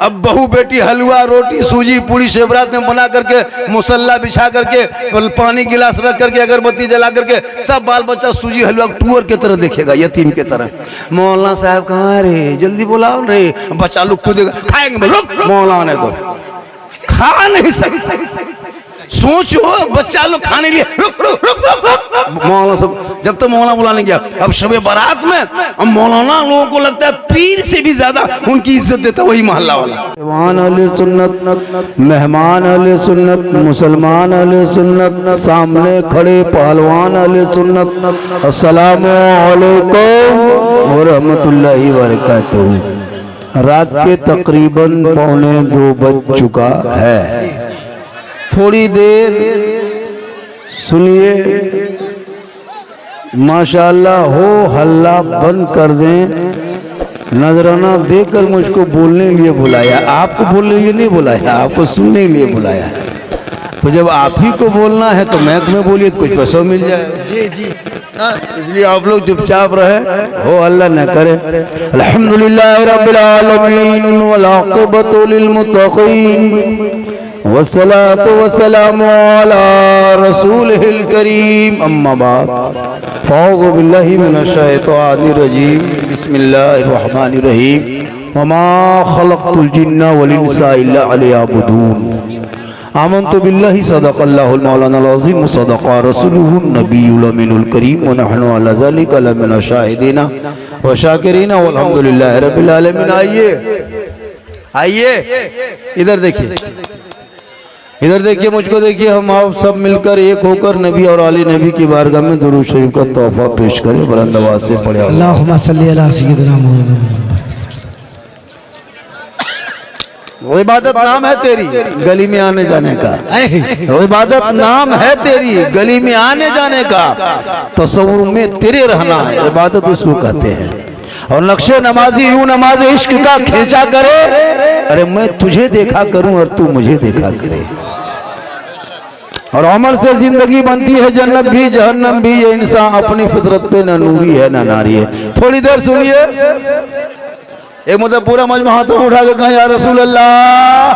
अब बहू बेटी हलवा रोटी सूजी पूरी शेवरात में बना करके मुसल्ला बिछा करके पानी गिलास रख करके अगरबत्ती जला करके सब बाल बच्चा सूजी हलवा टूअर की तरह देखेगा, यतीम की तरह। मौलाना साहब कहाँ रे, जल्दी बुलाओ रे, बच्चा लोग कूदेगा, खाएंगे रुक, मौलाना ने तो खा नहीं सकते। सोचो बच्चा लोग खाने लिए रुक रुक रुक रुक रुक, मौलाना सब जब तक मौलाना बुलाने गया। अब शबे बारात में अब मौलाना लोगों को लगता है पीर से भी ज्यादा उनकी इज्जत देता वही मोहल्ला वाला। मेहमान अहले सुन्नत, मेहमान अहले सुन्नत, मुसलमान अहले सुन्नत, सामने खड़े पहलवान अहले सुन्नत, अस्सलामु अलैकुम व रहमतुल्लाहि व बरकातहू। रात के तकरीबन 1:45 बज चुका है। थोड़ी देर सुनिए, माशाअल्लाह हो हल्ला बंद कर दें। नजराना देकर मुझको बोलने के लिए बुलाया, आपको बोलने के लिए नहीं बुलाया, आपको सुनने के लिए बुलाया। तो जब आप ही को बोलना है तो मैक में बोलिए तो कुछ पैसा मिल जाए। जी जी, इसलिए आप लोग चुपचाप रहे, हो अल्लाह न करे। अल्हम्दुलिल्लाह रब्बिल आलमीन वल आक़िबतु लिल मुत्तक़ीन वस्सलातु वस्सलामु अला रसूलिहिल करीम, अम्मा बाद, फ़अऊज़ु बिल्लाहि मिनश शैतानिर रजीम, बिस्मिल्लाहिर रहमानिर रहीम, वमा खलक़तुल जिन्ना वल इंसा इल्ला लियअबुदून। आमन्तु बिल्लाहि सदक़ल्लाहुल मौलानाल अज़ीम व सदक़ा रसूलुहुन नबियुल अमीनुल करीम व नहनु अला ज़ालिका लमिन शाहिदीना व शाकिरीना वल्हम्दुलिल्लाहि रब्बिल आलमीन। आइए इधर देखिए, इधर देखिए, मुझको देखिए। हम आप सब मिलकर एक होकर नबी और आले नबी की बारगाह में दुरूद शरीफ का तोहफा पेश करें। बुलंद आवाज़ से पढ़े अल्लाहुम्मा सल्ली अला सय्यिदिना मुहम्मद। वो इबादत नाम है तेरी गली में आने जाने का, वो इबादत नाम है तेरी गली में आने जाने का, तसव्वुर में तेरे रहना इबादत उसको कहते हैं। और नक्शे नमाजी यूं नमाज इश्क का खींचा करे, अरे मैं तुझे देखा करूं और तू मुझे देखा करे। और अमल से जिंदगी बनती है जन्नत भी जहन्नम भी, ये इंसान अपनी फितरत पे न नूरी है न नारी है। थोड़ी देर सुनिए, एक मतलब पूरा मजमा हाथों उठा के कहा या रसूल अल्लाह,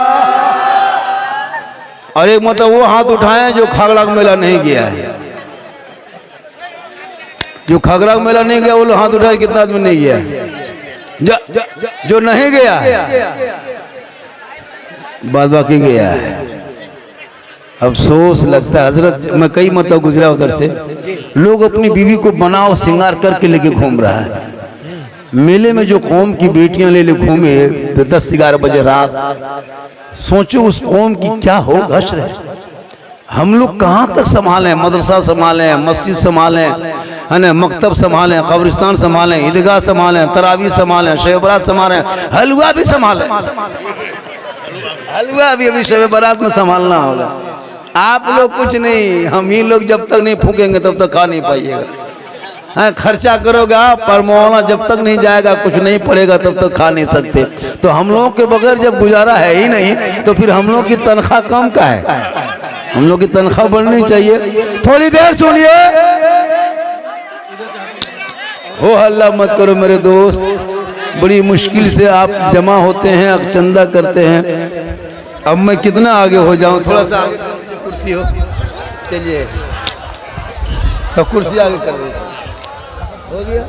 और एक मतलब वो हाथ उठाए जो खागड़ा मेला नहीं गया है। जो खागड़ा मेला नहीं गया वो हाथ उठाए, कितना आदमी नहीं गया है? जो नहीं गया है बाद बाकी गया है। अफसोस लगता है हजरत, मैं कई मतलब गुजरा उधर से, लोग अपनी बीवी को बनाओ श्रृंगार करके लेके घूम रहा है। मेले में जो कौम की बेटियां ले घूमे 10-11 बजे रात, सोचो उस कौम की क्या हो हश्र है। हम लोग कहाँ तक संभालें, मदरसा संभालें, मस्जिद संभालें, है ना, मकतब संभालें, कब्रिस्तान संभालें, ईदगाह संभालें, तरावी संभालें, शब बारात संभालें, हलवा भी संभालें। हलवा भी अभी शब बारात में संभालना होगा। आप लोग कुछ नहीं, हम ही लोग जब तक नहीं फूकेंगे तब तक खा नहीं पाइएगा। हाँ, खर्चा करोगे आप पर मौलाना जब तक नहीं जाएगा, कुछ नहीं पड़ेगा तब तक खा नहीं सकते। तो हम लोगों के बगैर जब गुजारा है ही नहीं, तो फिर हम लोग की तनख्वाह कम का है? हम लोग की तनख्वाह बढ़नी चाहिए। थोड़ी देर सुनिए, हो हल्ला मत करो मेरे दोस्त, बड़ी मुश्किल से आप जमा होते हैं, अब चंदा करते हैं। अब मैं कितना आगे हो जाऊं, थोड़ा सा आगे कर दीजिए, कुर्सी हो, चलिए तो कुर्सी आगे कर दीजिए, हो गया।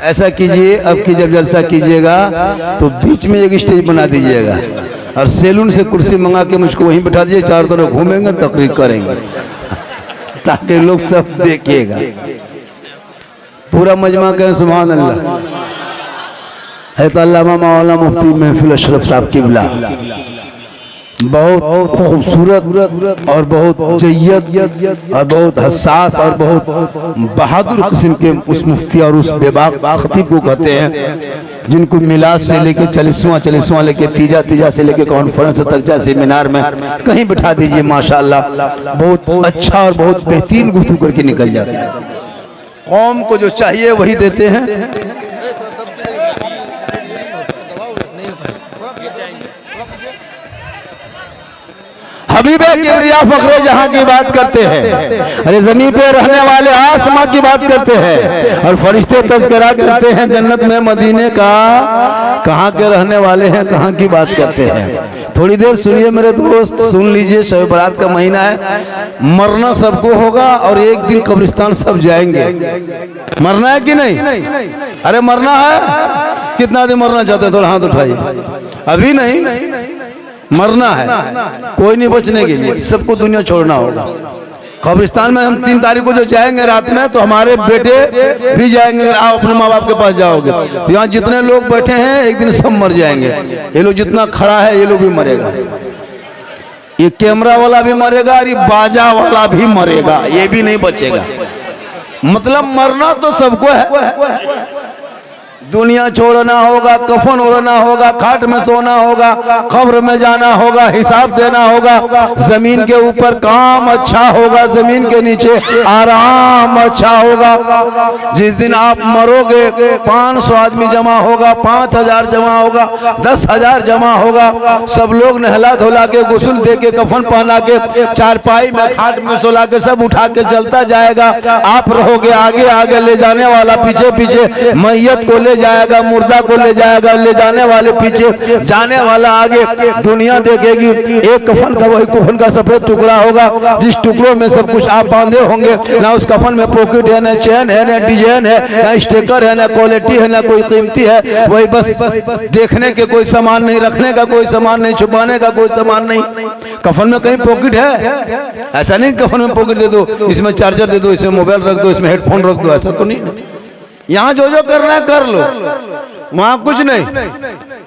ऐसा कीजिए, अब की जब जलसा कीजिएगा तो बीच में एक स्टेज बना दीजिएगा और सैलून से कुर्सी मंगा के मुझको वहीं बैठा दीजिए, चारों तरफ घूमेंगे, तकरीर करेंगे ताकि लोग सब देखिएगा। पूरा मजमा कहें सुभान अल्लाह। है तो अल्लामा मौलाना मुफ्ती महफिल अशरफ साहब किबला बहुत खूबसूरत और बहुत जय्यद और बहुत हसास और बहुत बहादुर किस्म के उस मुफ्ती और उस बेबाक खतीब को कहते हैं, जिनको मिलाद से लेके 40वां लेके तीजा से लेके कॉन्फ्रेंस तक सेमिनार में कहीं बिठा दीजिए, माशाअल्लाह बहुत अच्छा और बहुत बेहतरीन गुफ्तगू करके निकल जाते हैं। कौम को जो चाहिए वही देते हैं। हबीब किबरिया फखरे जहां की बात करते हैं, अरे जमीन पे रहने वाले आसमां की बात करते हैं, और फरिश्ते तज़किरा करते हैं जन्नत में मदीने का। कहाँ के रहने वाले हैं, कहाँ की बात करते हैं। थोड़ी देर सुनिए मेरे दोस्त, सुन लीजिए। शब बारात का महीना है, मरना सबको होगा और एक दिन कब्रिस्तान सब जाएंगे। मरना है कि नहीं? अरे मरना है। कितना दिन मरना चाहते हैं? थोड़ा हाथ उठाइए। अभी नहीं, मरना है। कोई नहीं बचने के लिए, सबको दुनिया छोड़ना होगा। कब्रिस्तान में हम 3 तारीख को जो जाएंगे रात में, तो हमारे बेटे भी जाएंगे। अगर आप अपने माँ बाप के पास जाओगे, तो यहाँ जितने लोग बैठे हैं एक दिन सब मर जाएंगे। ये लोग जितना खड़ा है ये लोग भी मरेगा, ये कैमरा वाला भी मरेगा और ये बाजा वाला भी मरेगा, ये भी नहीं बचेगा। मतलब मरना तो सबको है। दुनिया छोड़ना होगा, कफन ओढ़ना होगा, खाट में सोना होगा, कब्र में जाना होगा, हिसाब देना होगा। जमीन के ऊपर काम अच्छा होगा, जमीन के नीचे आराम अच्छा होगा। जिस दिन आप मरोगे 500 आदमी जमा होगा, 5000 जमा होगा, 10,000 जमा होगा। सब लोग नहला धोला के, गुस्ल दे के, कफन पहना के, चारपाई में खाट में सोला के सब उठा के चलता जाएगा। आप रहोगे आगे आगे, ले जाने वाला पीछे पीछे। मैयत को ले जाएगा, मुर्दा को ले जाएगा, ले जाने वाले पीछे, जाने वाला आगे। दुनिया देखेगी। एक कफन का, वही कफन का सफेद टुकड़ा होगा, जिस टुकड़ों में सब कुछ आप बांधे होंगे। ना उस कफन में पॉकेट है, ना चैन है, ना डिजाइन है, ना स्टिकर है, ना क्वालिटी है, ना कोई कीमती है। वही बस देखने के कोई सामान नहीं, रखने का कोई सामान नहीं, छुपाने का कोई सामान नहीं। कफन में कहीं पॉकेट है? ऐसा नहीं कफन में पॉकेट दे दो, इसमें चार्जर दे दो, इसमें मोबाइल रख दो, इसमें हेडफोन रख दो, ऐसा तो नहीं। यहाँ जो जो करना है कर लो, वहां कुछ नहीं।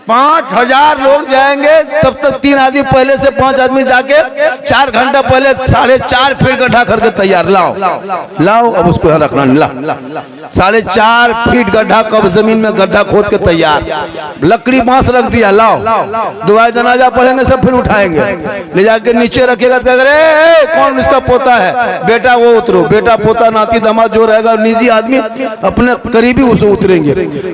5000 लोग जाएंगे, तब तक 3 आदमी पहले से 5 आदमी जाके 4 घंटा पहले 4.5 फीट गड्ढा करके तैयार। लाओ अब उसको यहाँ रखना। ला 4.5 फीट गड्ढा, कब जमीन में गड्ढा खोद के तैयार। लकड़ी बांस रख दिया, लाओ। दुआ जनाजा पढ़ेंगे सब, फिर उठाएंगे, ले जाके नीचे रखेगा। कौन इसका पोता है? बेटा वो उतरो, बेटा पोता नाती दामाद जो रहेगा निजी आदमी अपने करीबी उसको उतरेंगे।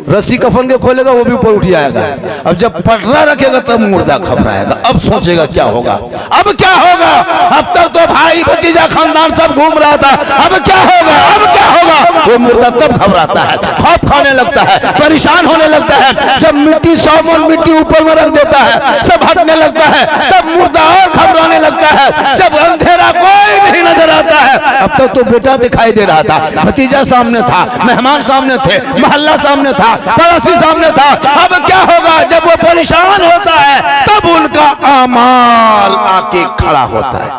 रस्सी कफन के खोलेगा, वो भी ऊपर उठ जाएगा। अब जब पटरा रखेगा तब मुर्दा घबराएगा। अब सोचेगा क्या होगा, अब क्या होगा। अब तक तो भाई भतीजा खानदान सब घूम रहा था, अब क्या होगा, अब क्या होगा। वो मुर्दा तब घबराता है, खौफ खाने लगता है, परेशान होने लगता है। जब मिट्टी 100 मन मिट्टी ऊपर में रख देता है, सब हटने लगता है, तब मुर्दा और घबराने लगता है। जब अंधेरा कोई नहीं नजर आता है, अब तक तो बेटा दिखाई दे रहा था, भतीजा सामने था, मेहमान सामने थे, मोहल्ला सामने था, पड़ोसी सामने था। अब क्या होगा। जब वो परेशान होता है, तब उनका आमाल आके खड़ा होता है।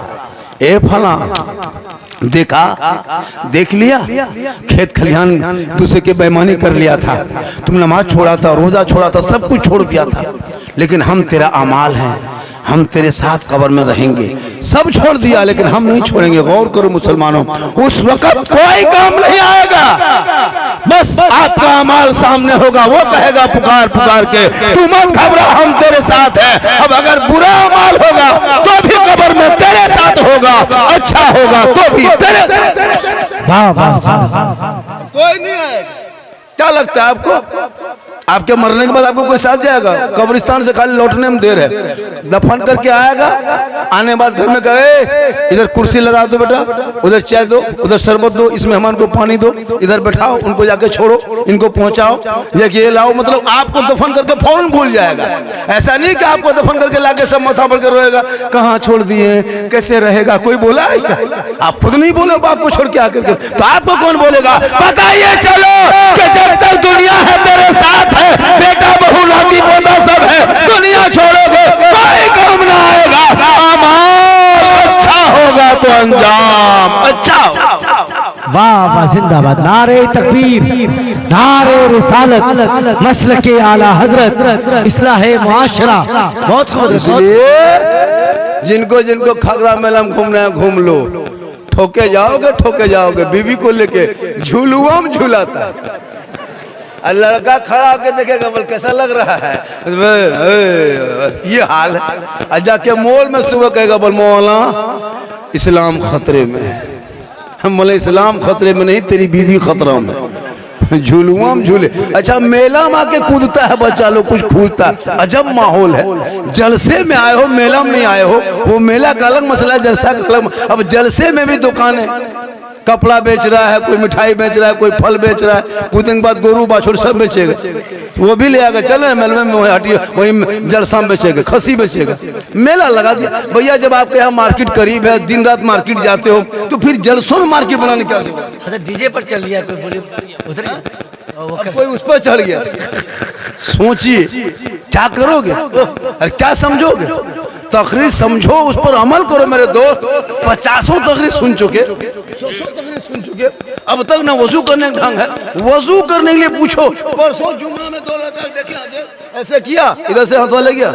ए फला देखा, देख लिया, खेत खलिहान दूसरे के बेईमानी कर लिया था, तुम नमाज छोड़ा था, रोजा छोड़ा था, सब कुछ छोड़ दिया था, लेकिन हम तेरा अमाल हैं, हम तेरे साथ कब्र में रहेंगे। सब छोड़ दिया लेकिन हम नहीं छोड़ेंगे। गौर करो मुसलमानों, उस वक्त कोई काम नहीं आएगा, बस आपका अमाल सामने होगा। वो कहेगा पुकार पुकार के, तू मत घबरा, हम तेरे साथ हैं। अब अगर बुरा अमाल होगा तो भी कब्र में तेरे साथ होगा, अच्छा होगा तो भी तेरे साथ। कोई नहीं आएगा। क्या लगता है आपको? आपके मरने के बाद आपको कोई साथ जाएगा? कब्रिस्तान से खाली लौटने में देर है, दफन करके आएगा, आने बाद घर में कहे इधर कुर्सी लगा दो बेटा, उधर चाय दो, उधर शरबत दो, इस मेहमान को पानी दो, इधर बैठाओ, उनको जाके छोड़ो, इनको पहुंचाओ, ये लाओ। मतलब आपको दफन करके फौरन भूल जाएगा। ऐसा नहीं कि आपको दफन करके लाके सब माथा भर के रोएगा, कहाँ छोड़ दिए, कैसे रहेगा। कोई बोला है? आप खुद नहीं बोले बाप को छोड़ के आकर के, तो आपको कौन बोलेगा? बताइए चलो कि जब तक दुनिया है तेरे साथ है, बेटा बहू नाती पोता सब है, दुनिया छोड़ोगे कोई काम ना आएगा। अमाल अच्छा होगा तो अंजाम अच्छा होगा। वाह वाह, जिंदाबाद। नारे तकबीर, नारे रिसालत, मसल के आला हजरत, इस्लाहे मुआशरा। बहुत खूब। इसलिए जिनको जिनको खगरा मेला में घूमना है घूम लो, ठोके जाओगे। बीवी को लेके झूलुआ में झूलाता है, लड़का खड़ा होकर देखेगा, बोल कैसा लग रहा है, ये हाल है। और जाके मॉल में सुबह कहेगा, बोल मौला इस्लाम खतरे में है। हम बोले इस्लाम खतरे में नहीं, तेरी बीवी खतरा में। झूलुआ में झूले। अच्छा, मेला में आके कूदता है बच्चा लोग, कुछ कूदता है, अजब माहौल है। जलसे में आए हो, मेला में नहीं आए हो। वो मेला का अलग मसला है, जलसा का अलग। अब जलसे में भी दुकानें, कपड़ा बेच रहा है, कोई मिठाई बेच रहा है, कोई फल बेच रहा है, कुछ दिन बाद गोरू बाछुर सब बेचेगा, वो भी ले आएगा। चल मेल में हटिए, वही जलसा में बेचेगा, खसी बेचेगा। मेला लगा दिया भैया। जब आपके यहाँ मार्केट करीब है, दिन रात मार्केट जाते हो, तो फिर जलसों में मार्केट बनाने क्या जरूरत? अच्छा, डीजे पर चल लिया कोई, बोले उधर अब कोई उस पर चढ़ गया, सोचिए क्या करोगे और क्या समझोगे? तकरीर समझो, उस पर अमल करो मेरे दोस्त। 50 तकरीर सुन चुके, 100 तकरीर सुन चुके, अब तक ना वजू करने का ढंग है। वजू करने के लिए पूछो, परसों जुम्मा में 2 रकात देखे ऐसे किया, इधर से हाथ वाले गया,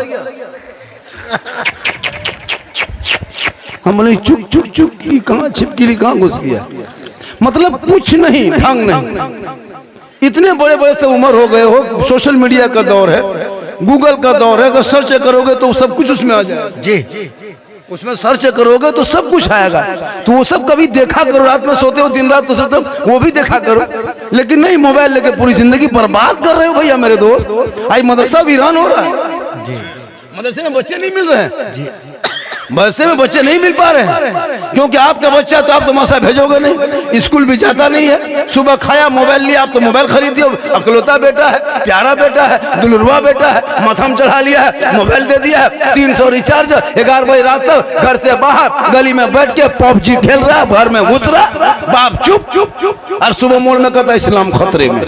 हम बोले चुक चुक चुक की कहाँ छिपकली कहाँ घुस गया। मतलब कुछ नहीं, ढंग नहीं। इतने बड़े बड़े से उम्र हो गए हो, सोशल मीडिया का दौर है, गूगल का दौर है, अगर सर्च करोगे तो सब कुछ उसमें आ जाएगा। जी, उसमें सर्च करोगे तो सब कुछ आएगा। तो वो सब कभी देखा करो, रात में सोते हो, दिन रात तो सोते हो, वो भी देखा करो। लेकिन नहीं, मोबाइल लेके पूरी जिंदगी बर्बाद कर रहे हो भैया मेरे दोस्त। आज मदरसा वीरान हो रहा है जी, मदरसे में बच्चे नहीं मिल रहे हैं जी, मदरसे में बच्चे नहीं मिल पा रहे हैं, क्योंकि आपका बच्चा तो आप तो मसा भेजोगे नहीं, स्कूल भी जाता नहीं है। सुबह खाया, मोबाइल लिया, आप तो मोबाइल खरीद दिया। अकलौता बेटा है, प्यारा बेटा है, दुलरुआ बेटा है, माथम चढ़ा लिया है, मोबाइल दे दिया है, 300 रिचार्ज, 11 बजे रात तक घर से बाहर गली में बैठ के पबजी खेल रहा है, घर में घुस रहा, बाप चुप चुप चुप। और सुबह मोड़ में कहता इस्लाम खतरे में।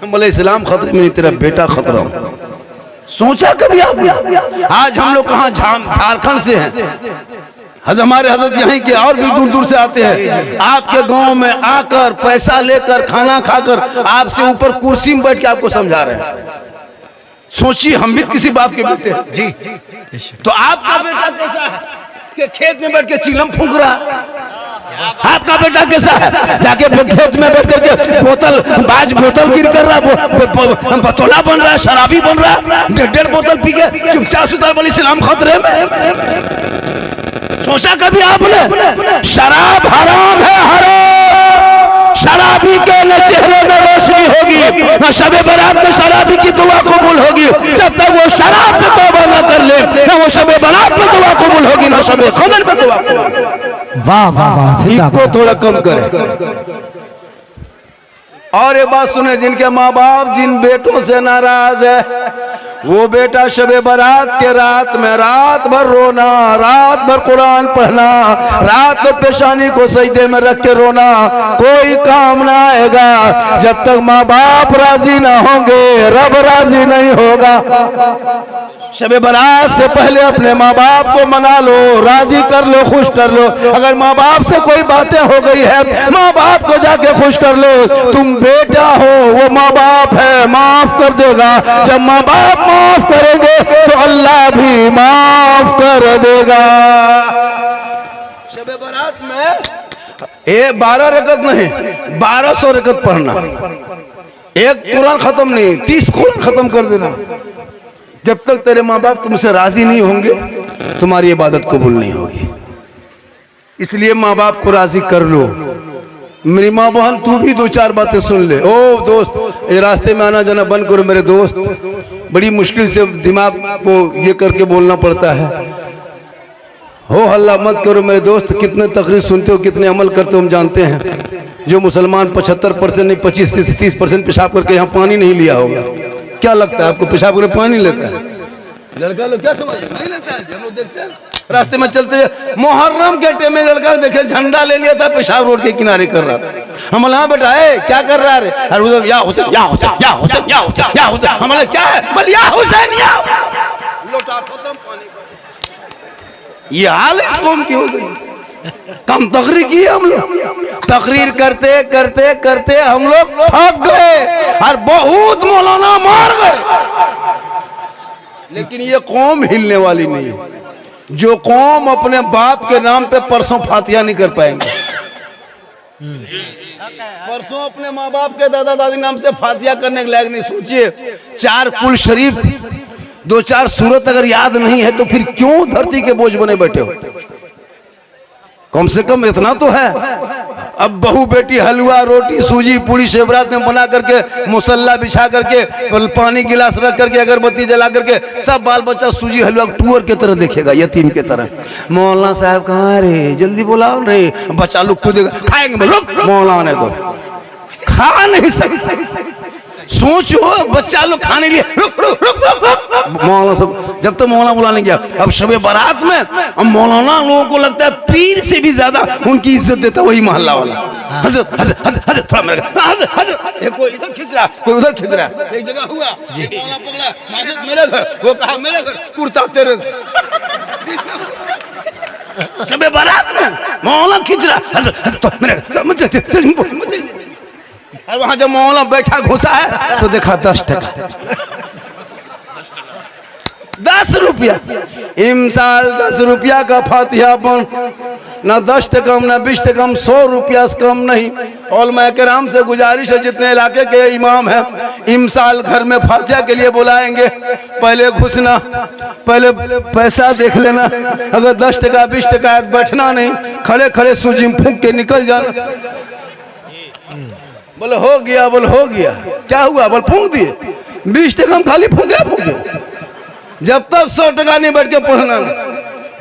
हम बोले इस्लाम खतरे में नहीं, तेरा बेटा खतरा में। सोचा कभी आपने? आज हम लोग कहाँ, झारखंड से हैं, हमारे हजरत यहीं के और भी दूर दूर से आते हैं। आपके गांव में आकर पैसा लेकर, खाना खाकर, आपसे ऊपर कुर्सी में बैठ के आपको समझा रहे हैं। सोचिए, हम भी किसी बाप के बेटे हैं जी। तो आपका बेटा कैसा है कि खेत में बैठ के चिलम फूंक रहा है? आपका बेटा कैसा है, जाके खेत में बैठ करके बोतल गिर कर रहा, बतौला बन रहा है, शराबी बन रहा है, 1.5 बोतल पी के चुपचाप सुतार वाली इस्लाम खतरे में। सोचा कभी आपने? शराब हराम है, हराम। शराबी के न चेहरे में रोशनी होगी, न शबे बारात में शराबी की दुआ कबूल होगी। जब तक वो शराब से तौबा न कर ले, न वो शबे बारात में दुआ कबूल होगी, न शबे कदर में दुआ कबूल। वाह वाह वाह, इसको थोड़ा कम करें। और ये बात सुने, जिनके माँ बाप जिन बेटों से नाराज है, वो बेटा शबे बारात के रात में रात भर रोना, रात भर कुरान पढ़ना, रात भर पेशानी को सजदे में रख के रोना, कोई काम ना आएगा। जब तक माँ बाप राजी ना होंगे, रब राजी नहीं होगा। शबे बारात से पहले अपने माँ बाप को मना लो, राजी कर लो, खुश कर लो। अगर माँ बाप से कोई बातें हो गई है, माँ बाप को जाके खुश कर लो। तुम बेटा हो, वो माँ बाप है, माफ कर देगा। जब माँ बाप माफ करेंगे तो अल्लाह भी माफ कर देगा। शबे बारात में 12 रकत नहीं, 1200 रकत पढ़ना। एक कुरान खत्म नहीं, 30 कुरान खत्म कर देना। जब तक तेरे माँ बाप तुमसे राजी नहीं होंगे, तुम्हारी इबादत कबूल नहीं होगी। इसलिए माँ बाप को राजी कर लो। मेरी माँ बहन, तू भी 2-4 बातें सुन ले। ओ दोस्त, ये रास्ते में आना जाना बंद करो मेरे दोस्त। बड़ी मुश्किल से दिमाग को ये करके बोलना पड़ता है। हो हल्ला मत करो मेरे दोस्त। कितने तकरीर सुनते हो, कितने अमल करते हो हम जानते हैं। जो मुसलमान 75% नहीं 25 से 30% पेशाब करके यहाँ पानी नहीं लिया होगा। क्या लगता है आपको, पेशाब करके पानी लेता है? लड़का लोग क्या समझ नहीं लेता है। हम लोग देखते हैं रास्ते में चलते, मुहर्रम के टाइम में लड़का देखे झंडा ले लिया था, पेशाब रोड के किनारे कर रहा था। हम बोला बेटा है क्या कर रहा है? अरे उधर या हुसैन या हुसैन या हुसैन या हुसैन या हुसैन। हम बोला क्या है? बोल या हुसैन या लोटा खत्म पानी का। ये हाल इस कौम की हो गई। कम तकरीर की हम लोग, तकरीर करते करते करते हम लोग थक गए और बहुत मौलाना मार गए। लेकिन ये कौम हिलने वाली नहीं है। जो कौम अपने बाप के नाम पे परसों फातिहा नहीं कर पाएंगे, परसों अपने माँ बाप के दादा दादी नाम से फातिहा करने के लायक नहीं। सोचिए, 4 कुल शरीफ, 2-4 सूरत अगर याद नहीं है तो फिर क्यों धरती के बोझ बने बैठे हो? कम से कम इतना तो है। अब बहू बेटी हलवा रोटी सूजी पूरी शेवरात में बना करके मुसल्ला बिछा करके पानी गिलास रख करके अगरबत्ती जला करके सब बाल बच्चा सूजी हलवा टूअर की तरह देखेगा, यतीम की तरह। मौलाना साहब कहाँ रे, जल्दी बुलाओ रे। बच्चा लोग कूदेगा, खाएंगे मौलाना ने तो खा नहीं सकते। सोचो बच्चा लोग खाने लिए रुक रुक रुक रुक रुक मौलाना सब जब तक मौलाना बुलाने गया। अब शबे बारात में अब मौलाना लोगों को लगता है पीर से भी ज्यादा उनकी इज्जत देता वही मोहल्ला वाला। हजरत हजरत हजरत हजरत थोड़ा मेरे हजरत हजरत कोई इधर खींच रहा कोई उधर खींच रहा। एक जगह हुआ मौलाना पगला हजरत मेरे घर, वो कहा मेरे घर, कुर्ता तेरे शबे बारात में मौलाना खींच रहा हजरत हजरत मेरे घर। और वहां जब मौलाना बैठा घुसा है तो देखा 10 टका 10 रुपया। इमसाल 10 रुपया का फातिहा बन ना 10 टका ना 20 टका 100 रुपया से कम नहीं। उलमा किराम से गुजारिश है जितने इलाके के इमाम हैं इमसाल घर में फातिहा के लिए बुलाएंगे, पहले घुसना, पहले पैसा देख लेना। अगर 10 टका 20 टका बैठना नहीं, खड़े खड़े सूजी में फूंक के निकल जाना। बोले हो गया, बोले हो गया, क्या हुआ, बोले फूंक दिए। 20 टका हम खाली फूंके। जब तक 100 टका नहीं बैठ के पढ़ना ना।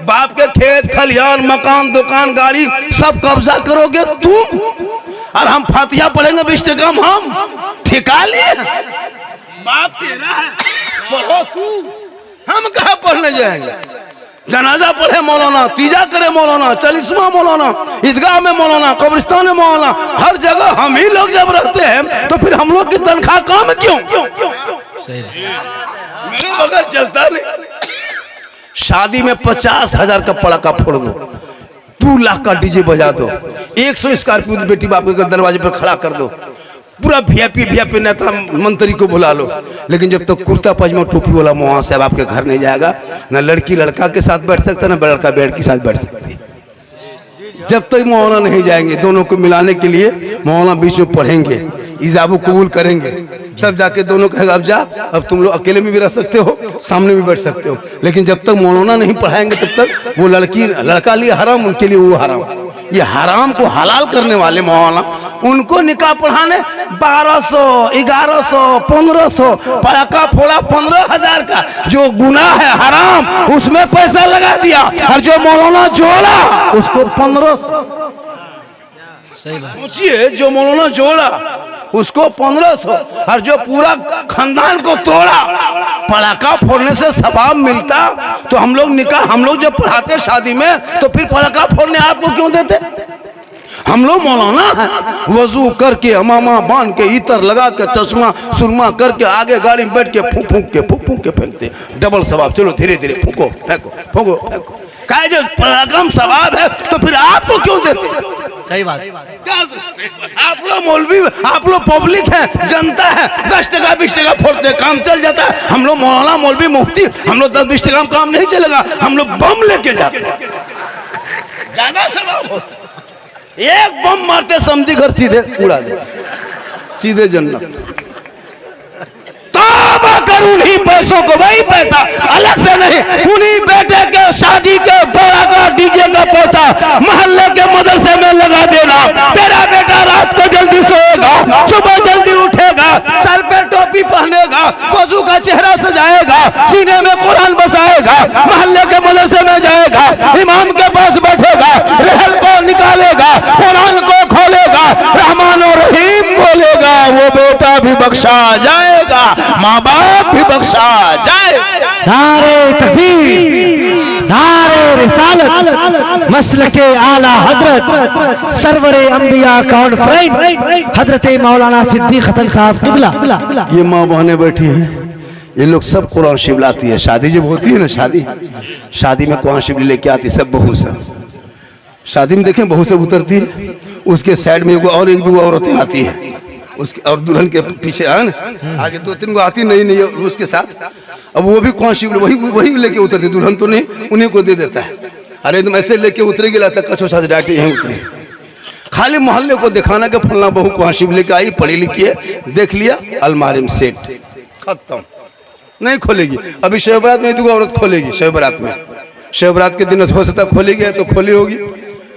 बाप के खेत खलियान मकान दुकान गाड़ी सब कब्जा करोगे तुम, और हम फातिहा पढ़ेंगे 20 टका हम ठिका लिए। बाप तेरा है, पढ़ो तू, हम कहाँ पढ़ने जाएंगे। जनाजा पढ़े मौलाना, तीजा करे मौलाना, 40वां मौलाना, ईदगाह में मौलाना, कब्रिस्तान में मौलाना, हर जगह हम ही लोग जब रहते हैं तो फिर हम लोग की तनख्वाह कम क्यों? मेरे बगैर चलता नहीं। शादी में 50,000 का पड़ाका फोड़ दो, 2 लाख का डीजे बजा दो, 100 स्कॉर्पियो बेटी बाप के दरवाजे पर खड़ा कर दो, पूरा वीआईपी नेता मंत्री को बुला लो, लेकिन जब तक कुर्ता पजामा टोपी वाला मौलाना साहब आपके घर नहीं जाएगा, ना लड़की लड़का के साथ बैठ सकता ना लड़का बेड़ के साथ बैठ सकती। जब तक मौलाना नहीं जाएंगे दोनों को मिलाने के लिए, मौलाना बीच में पढ़ेंगे, इजाबु कबूल करेंगे, तब जाके दोनों कहेगा अब जा, अब तुम लोग अकेले में भी रह सकते हो, सामने भी बैठ सकते हो। लेकिन जब तक मौलाना नहीं पढ़ाएंगे तब तक वो लड़का लिए हराम, उनके लिए वो हराम। ये हराम को हलाल करने वाले मौलाना, उनको निकाह पढ़ाने 1200 1100 1500 पटाखा फोड़ा 15,000 का जो गुनाह है हराम, उसमें पैसा लगा दिया, और जो मौलाना जोड़ा उसको 1500। सोचिए, जो मौलाना जोड़ा उसको 1500, और जो पूरा खानदान को तोड़ा, पटाखा फोड़ने से सवाब मिलता। तो हम लोग जब पढ़ाते शादी में तो फिर पटाखा फोड़ने आपको क्यों देते? हम लोग मौलाना हैं, वजू करके अमामा बांध के इतर लगा के चश्मा सुरमा करके आगे गाड़ी में बैठ के फूंक के फेंकते, डबल सवाब। चलो धीरे धीरे फूंको फेंको फूंको फेंको, कहे जो पराक्रम सवाब है तो फिर आपको क्यों देते? सही बात। आप लोग मौलवी, आप लोग पब्लिक है, जनता है, 10 टका 20 टका फोड़ते काम चल जाता है। हम लोग मौलाना मौलवी मुफ्ती, हम लोग 10-20 टका काम नहीं चलेगा, हम लोग बम लेके जाते हैं, ज्यादा सवाब होता। एक बम मारते समझी घर सीधे उड़ा दे, सीधे जन्नत। तौबा कर उन्हीं पैसों को, वही पैसा अलग से नहीं, उन्हीं बेटे के शादी के बड़ा का डीजे का पैसा मोहल्ले के मदरसे में लगा देना। तेरा बेटा रात को जल्दी सोएगा, सुबह जल्दी उठेगा, सर पे टोपी पहनेगा, वजू का चेहरा सजाएगा, सीने में कुरान बसाएगा, मोहल्ले के मदरसे में जाएगा, इमाम के पास बैठेगा, रहल को निकालेगा, कुरान को खोलेगा, रहमान और रहीम बोलेगा, वो बेटा भी बख्शा जाएगा, माँ बाप भी बख्शा जाए। नारे तकबीर, नारे रिसालत, मसलके आला हजरत सरवरे अंबिया कॉन्फ्रेंस हजरत मौलाना सिद्दीक हसन साहब किबला। ये माँ बहनें बैठी हैं, ये लोग सब कुरान शिव लाती है। शादी जब होती है ना, शादी में कुरान शिव लेके आती है सब बहू सब। शादी में देखें बहू सब उतरती है, उसके साइड में और एक दो औरतें आती है, उसके और दुल्हन के पीछे आगे 2-3 गो आती नहीं उसके साथ। अब वो भी कौन शिव वही लेके उतरती, दुल्हन तो नहीं, उन्हीं को दे देता है। अरे एकदम ऐसे लेके उतरेगी, लगता कछो साथ डाटे यहीं उतरे, खाली मोहल्ले को दिखाना कि फलना बहू कौन शिव लेके आई, पढ़ी लिखी है, देख लिया, अलमारी में सेट, खत्म, नहीं खोलेगी। अभी शब बारात में 2 औरत खोलेगी, शब बारात में, शब बारात के दिन हो सकता खोलेगी, तो खोली होगी,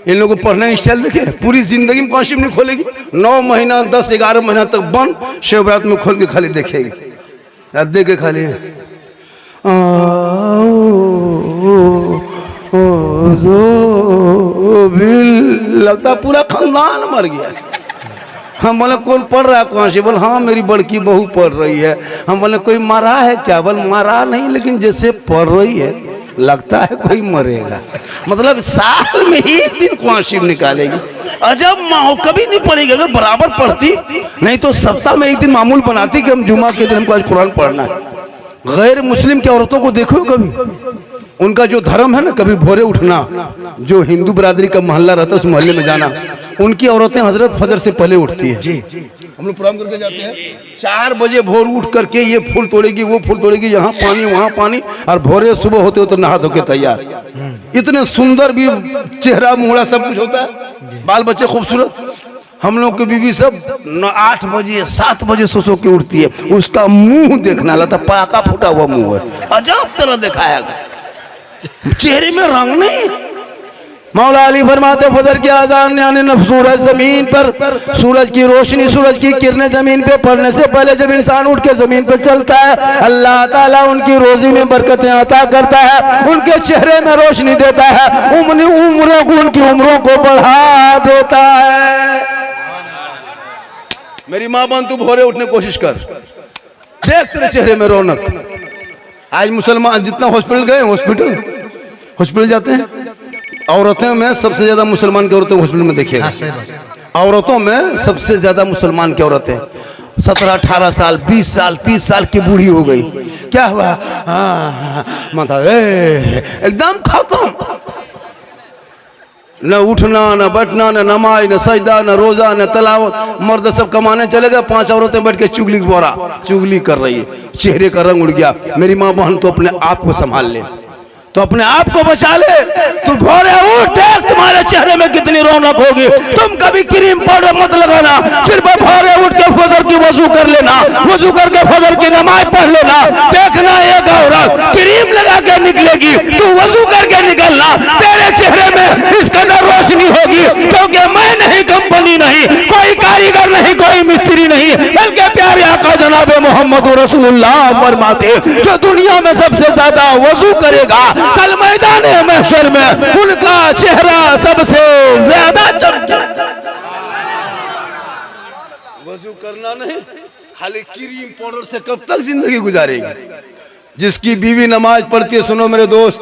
इन लोगों को पढ़ने स्टाइल देखे, पूरी जिंदगी में कौशिफ नहीं खोलेगी, 9 महीना 10-11 महीना तक बंद, शिव रात में खोल के खाली देखेगी, देख के खाली लगता पूरा खानदान मर गया। हम बोले कौन पढ़ रहा है कौन से? बोले हाँ मेरी बड़की बहू पढ़ रही है। हम बोले कोई मरा है क्या? बोले मरा नहीं, लेकिन जैसे पढ़ रही है लगता है कोई मरेगा। मतलब साल में एक दिन कौशिफ निकालेगी। अजब माँ, कभी नहीं पढ़ेगी। अगर बराबर पढ़ती, नहीं तो सप्ताह में एक दिन मामूल बनाती कि हम जुमा के दिन हमको आज कुरान पढ़ना है। गैर मुस्लिम की औरतों को देखो कभी, उनका जो धर्म है ना, कभी भोरे उठना, जो हिंदू बरादरी का मोहल्ला रहता है उस मोहल्ले में जाना, उनकी औरतें हजरत फजर से पहले उठती है। जी हम लोग प्रोग्राम करके जाते हैं, 4 बजे भोर उठ करके ये फूल तोड़ेगी, वो फूल तोड़ेगी, यहाँ पानी वहाँ पानी, और भोरे सुबह होते हो तो नहा धो के तैयार। इतने सुंदर भी चेहरा मुहरा सब कुछ होता है, बाल बच्चे खूबसूरत। हम लोग की बीवी सब 8 बजे 7 बजे सो के उठती है। उसका मुंह देखना लगता पाका फूटा हुआ मुंह है, अजब तरह दिखाया, चेहरे में रंग नहीं। मौला अली फरमाते फजर की आजान यानी सूरज जमीन पर, सूरज की रोशनी, सूरज की किरणें जमीन पे पड़ने से पहले जब इंसान उठ के जमीन पे चलता है, अल्लाह ताला उनकी रोजी में बरकतें अता करता है, उनके चेहरे में रोशनी देता है, उनकी उम्रों को बढ़ा देता है। मेरी माँ बहन तू भोरे उठने की कोशिश कर, देख तेरे चेहरे में रौनक। आज मुसलमान जितना हॉस्पिटल गए, हॉस्पिटल जाते हैं, औरतों में सबसे ज्यादा मुसलमान की औरतें हॉस्पिटल में देखिएगा। औरतों में सबसे ज्यादा मुसलमान की औरतें 17-18 साल 20 साल 30 साल की बूढ़ी हो गई। क्या हुआ? माता एकदम खत्म, न उठना न बैठना न नमाज न सजदा न रोजा न तलावत। मर्द सब कमाने चले गए, 5 औरतें बैठ के चुगली कर रही है, चेहरे का रंग उड़ गया। मेरी माँ बहन तो अपने आप को संभाल ले, तो अपने आप को बचा ले। तू भोरे उठ, देख तुम्हारे चेहरे में कितनी रौनक होगी। तुम कभी क्रीम पाउडर मत लगाना, सिर्फ भोरे उठ के फजर की वजू कर लेना, वजू करके फजर की नमाज पढ़ लेना। देखना एक औरत क्रीम लगा के निकलेगी, तू वजू करके निकलना, तेरे चेहरे में इस कदर रोशनी होगी, क्योंकि मैं नहीं, कंपनी नहीं, कोई कारीगर नहीं, कोई मिस्त्री नहीं, बल्कि प्यारे आका जनाब मोहम्मद रसूलुल्लाह फरमाते जो दुनिया में सबसे ज्यादा वजू करेगा, कल मैदान महशर में उनका चेहरा सबसे ज्यादा चमके। वजू करना नहीं, खाली क्रीम पाउडर से कब तक जिंदगी गुजारेगी? जिसकी बीवी नमाज पढ़ती है, सुनो मेरे दोस्त,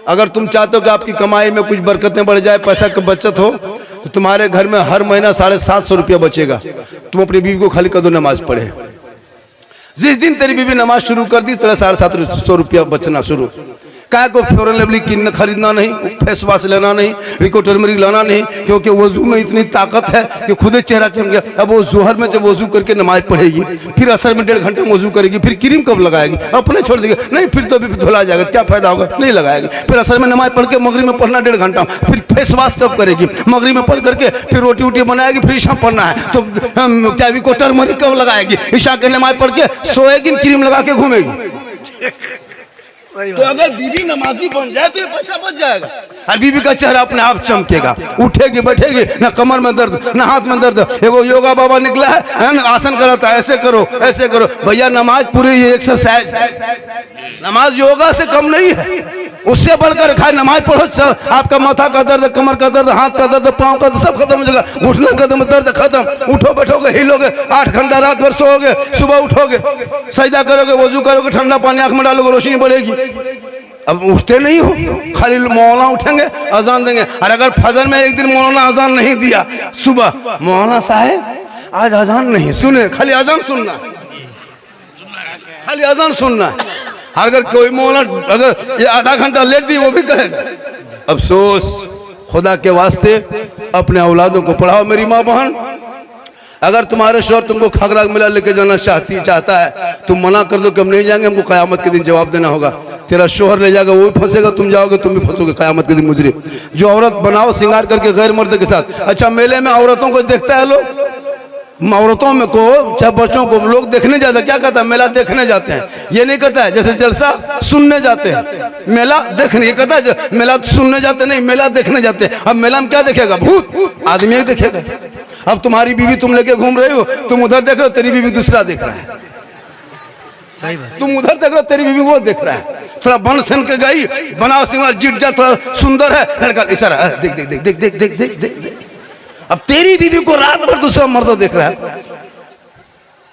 अगर तुम चाहते हो कि आपकी कमाई में कुछ बरकतें बढ़ जाए, पैसा की बचत हो, तो तुम्हारे घर में हर महीना 750 रुपया बचेगा। तुम अपनी बीवी को खाली कदो नमाज पढ़े। जिस दिन तेरी बीवी नमाज शुरू कर दी, तेरा 750 रुपया बचना शुरू। क्या को फेयर एंड लवली किन खरीदना नहीं, फेस वॉश लेना नहीं, विको टर्मरिक लाना नहीं, क्योंकि वजू में इतनी ताकत है कि खुद ही चेहरा चमक गया। अब वो जोहर में जब वजू करके नमाज पढ़ेगी, फिर असर में 1.5 घंटे वजू करेगी, फिर क्रीम कब लगाएगी? अपने छोड़ देगी, नहीं फिर तो अभी धुला जाएगा, क्या फायदा होगा, नहीं लगाएगी। फिर असर में नमाज पढ़ के मगरिब में पढ़ना 1.5 घंटा, फिर फेस वॉश कब करेगी? मगरिब में पढ़ करके फिर रोटी वोटी बनाएगी, फिर ईशा पढ़ना है तो क्या विको टर्मरिक कब लगाएगी? ईशा के नमाज पढ़ के सोएगी, क्रीम लगा के घूमेगी। तो अगर बीबी नमाजी बन जाए तो ये पैसा बच जाएगा, और बीबी का चेहरा अपने आप चमकेगा। उठेगी बैठेगी, ना कमर में दर्द ना हाथ में दर्द। एगो योगा बाबा निकला है ना, आसन कराता है, ऐसे करो ऐसे करो। भैया नमाज पूरी एक्सरसाइज, नमाज योगा से कम नहीं है, उससे बढ़कर खाए। नमाज पढ़ो, आपका माथा का दर्द, कमर का दर्द, हाथ का दर्द, पाँव का दर्द सब खत्म हो जाएगा। घुटने का दर्द खत्म। उठो बैठोगे, हिलोगे, 8 घंटा रात भर सोओगे, सुबह उठोगे, सजदा करोगे, वजू करोगे, ठंडा पानी आंख में डालोगे, रोशनी बढ़ेगी। अब उठते नहीं हो, खाली मौलाना उठेंगे अजान देंगे। और अगर फजर में एक दिन मौलाना अजान नहीं दिया, सुबह मौलाना साहब आज अजान नहीं सुने, खाली अजान सुनना, खाली अजान सुनना। अगर कोई मौलाना अगर ये आधा घंटा लेट दी, वो भी कहेगा। अफसोस, खुदा के वास्ते अपने औलादों को पढ़ाओ। मेरी माँ बहन, अगर तुम्हारे शौहर तुमको खागरा मिला लेके जाना चाहता है, तुम मना कर दो कि हम नहीं जाएंगे, हमको कयामत के दिन जवाब देना होगा। तेरा शौहर ले जाएगा, वो भी फंसेगा, तुम जाओगे तुम भी फंसोगे कयामत के दिन मुजरिम। जो औरत बनाओ श्रृंगार करके गैर मर्द के साथ। अच्छा, मेले में औरतों को देखता है लोग, औरतों में को चाहे बच्चों को लोग देखने जाते हैं, क्या कहता है, मेला देखने जाते हैं। ये नहीं कहता है जैसे जलसा सुनने जाते हैं, मेला देखने, ये कहता है मेला सुनने जाते नहीं, मेला देखने जाते हैं। अब मेला में क्या देखेगा, भूत आदमी ही देखेगा। अब तुम्हारी बीवी तुम लेके घूम रहे हो, तुम उधर देख रहे हो, तेरी बीवी दूसरा देख रहा है। सही बात। तुम उधर देख रहे हो, तेरी बीवी वो देख रहा है। थोड़ा बन सन के गई, बना सिंगार जिट जा, थोड़ा सुंदर है, लड़का इशारा देख देख देख देख देख देख देख देख देख। अब तेरी बीवी को रात भर दूसरा मर्द देख रहा है।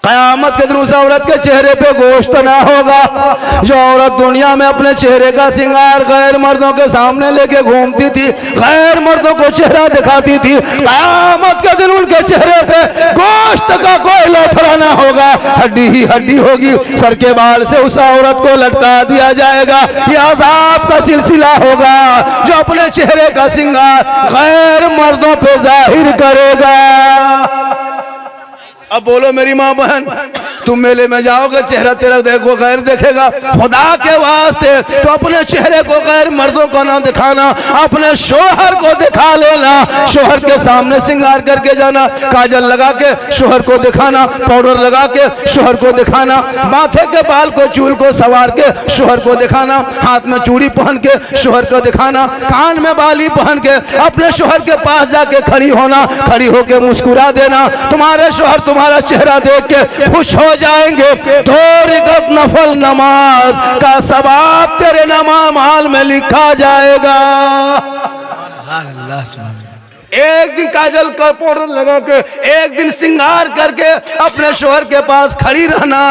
कयामत के दिन उस औरत के चेहरे पे गोश्त ना होगा। जो औरत दुनिया में अपने चेहरे का श्रृंगार गैर मर्दों के सामने लेके घूमती थी, गैर मर्दों को चेहरा दिखाती थी, कयामत के दिन उनके चेहरे पे गोश्त का कोई लोथड़ा ना होगा, हड्डी ही हड्डी होगी। सर के बाल से उस औरत को लटका दिया जाएगा। यह अज़ाब का सिलसिला होगा जो अपने चेहरे का श्रृंगार गैर मर्दों पे जाहिर करेगा। अब बोलो मेरी माँ बहन, तुम मेले में जाओगे, चेहरा तेरा देखो गैर देखेगा। खुदा के वास्ते तो अपने चेहरे को गैर मर्दों को ना दिखाना, अपने शोहर को दिखा लेना। शोहर के सामने श्रृंगार करके जाना, काजल लगा के शोहर को दिखाना, पाउडर लगा के शोहर को दिखाना, माथे के बाल को चूल को सवार के शोहर को दिखाना, हाथ में चूड़ी पहन के शोहर को दिखाना, कान में बाली पहन के अपने शोहर के पास जाके खड़ी होना, खड़ी होके मुस्कुरा देना। तुम्हारे शोहर तुम्हारा चेहरा देख के खुश हो जाएंगे। 2 रकात नफल नमाज का सवाब तेरे नमाज़ में लिखा जाएगा। एक दिन काजल का पाउडर लगा के, एक दिन श्रृंगार करके अपने शोहर के पास खड़ी रहना।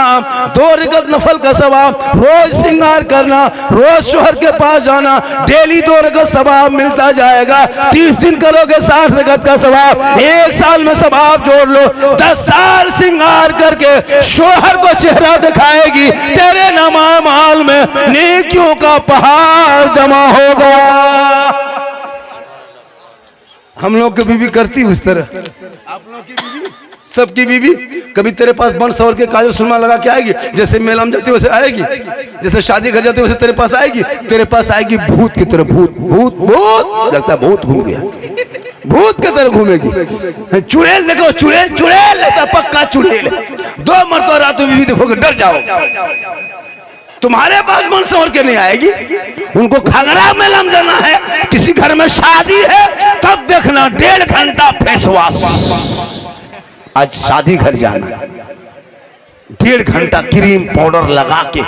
2 रकात नफल का सवाब, रोज श्रृंगार करना, रोज शोहर के पास जाना, डेली 2 रकात सवाब मिलता जाएगा। 30 दिन करोगे 60 रकात का सवाब, 1 साल में सवाब जोड़ लो। 10 साल श्रृंगार करके शोहर को चेहरा दिखाएगी, तेरे नमाज़ में नेकियों का पहाड़ जमा होगा। हम लोग की बीवी करती उस तरह, आप लोग की बीवी, सबकी बीवी कभी तेरे पास बन सवर के काजल सुरमा लगा के आएगी, जैसे मेला में जाती वैसे आएगी, जैसे शादी घर जाती वैसे तेरे पास आएगी। तेरे पास आएगी भूत की तरह, भूत भूत भूत, लगता है भूत घूम गया, भूत की तरह घूमेगी। चुड़ैल देखो, चुड़ैल चुड़ैल लेता, पक्का चुड़ैल। 2 मरतबा रात में बीवी देखोगे डर जाओ। तुम्हारे पास मन संवर के नहीं आएगी, उनको खगड़ा मेला में जाना है, किसी घर में शादी है, तब देखना 1.5 घंटा फेस वॉश। आज शादी घर जाना, 1.5 घंटा क्रीम पाउडर लगा के।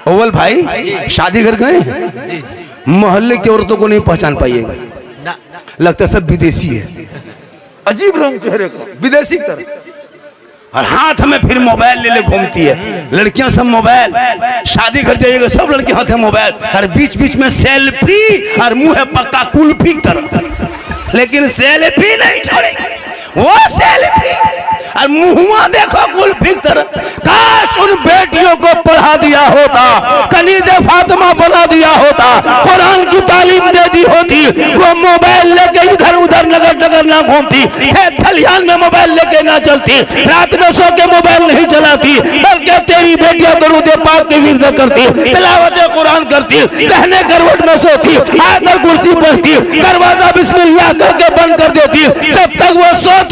अव्वल भाई शादी घर गए, मोहल्ले की औरतों को नहीं पहचान पाइएगा, लगता है सब विदेशी है, अजीब रंग चेहरे को, विदेशी तरह। और हाथ में फिर मोबाइल ले ले घूमती है, लड़कियां सब मोबाइल। शादी घर जाइएगा सब लड़के हाथ में मोबाइल, और बीच बीच में सेल्फी, और मुंह है पक्का कुल्फी तरह, लेकिन सेल्फी नहीं छोड़ेगी वो सेल्फी, और मुंह देखो कुल्फी तरह। काश उन बेटियों को पढ़ा दिया होता, कनीज़े फातिमा बना दिया होता, कुरान की तालीम दे दी होती, वो मोबाइल लेके इधर उधर नगर नगर ना घूमती, खेत खलिहान में मोबाइल लेके ना चलती, रात में सो के मोबाइल नहीं चलाती, बल्कि तेरी बेटियां दरूद पाक की विरद करती, तिलावत कुरान करती, कहने करवट में सोती, आकर कुर्सी पढ़ती, दरवाजा बिस्मिल्लाह करके बंद कर देती। जब तक वो सोती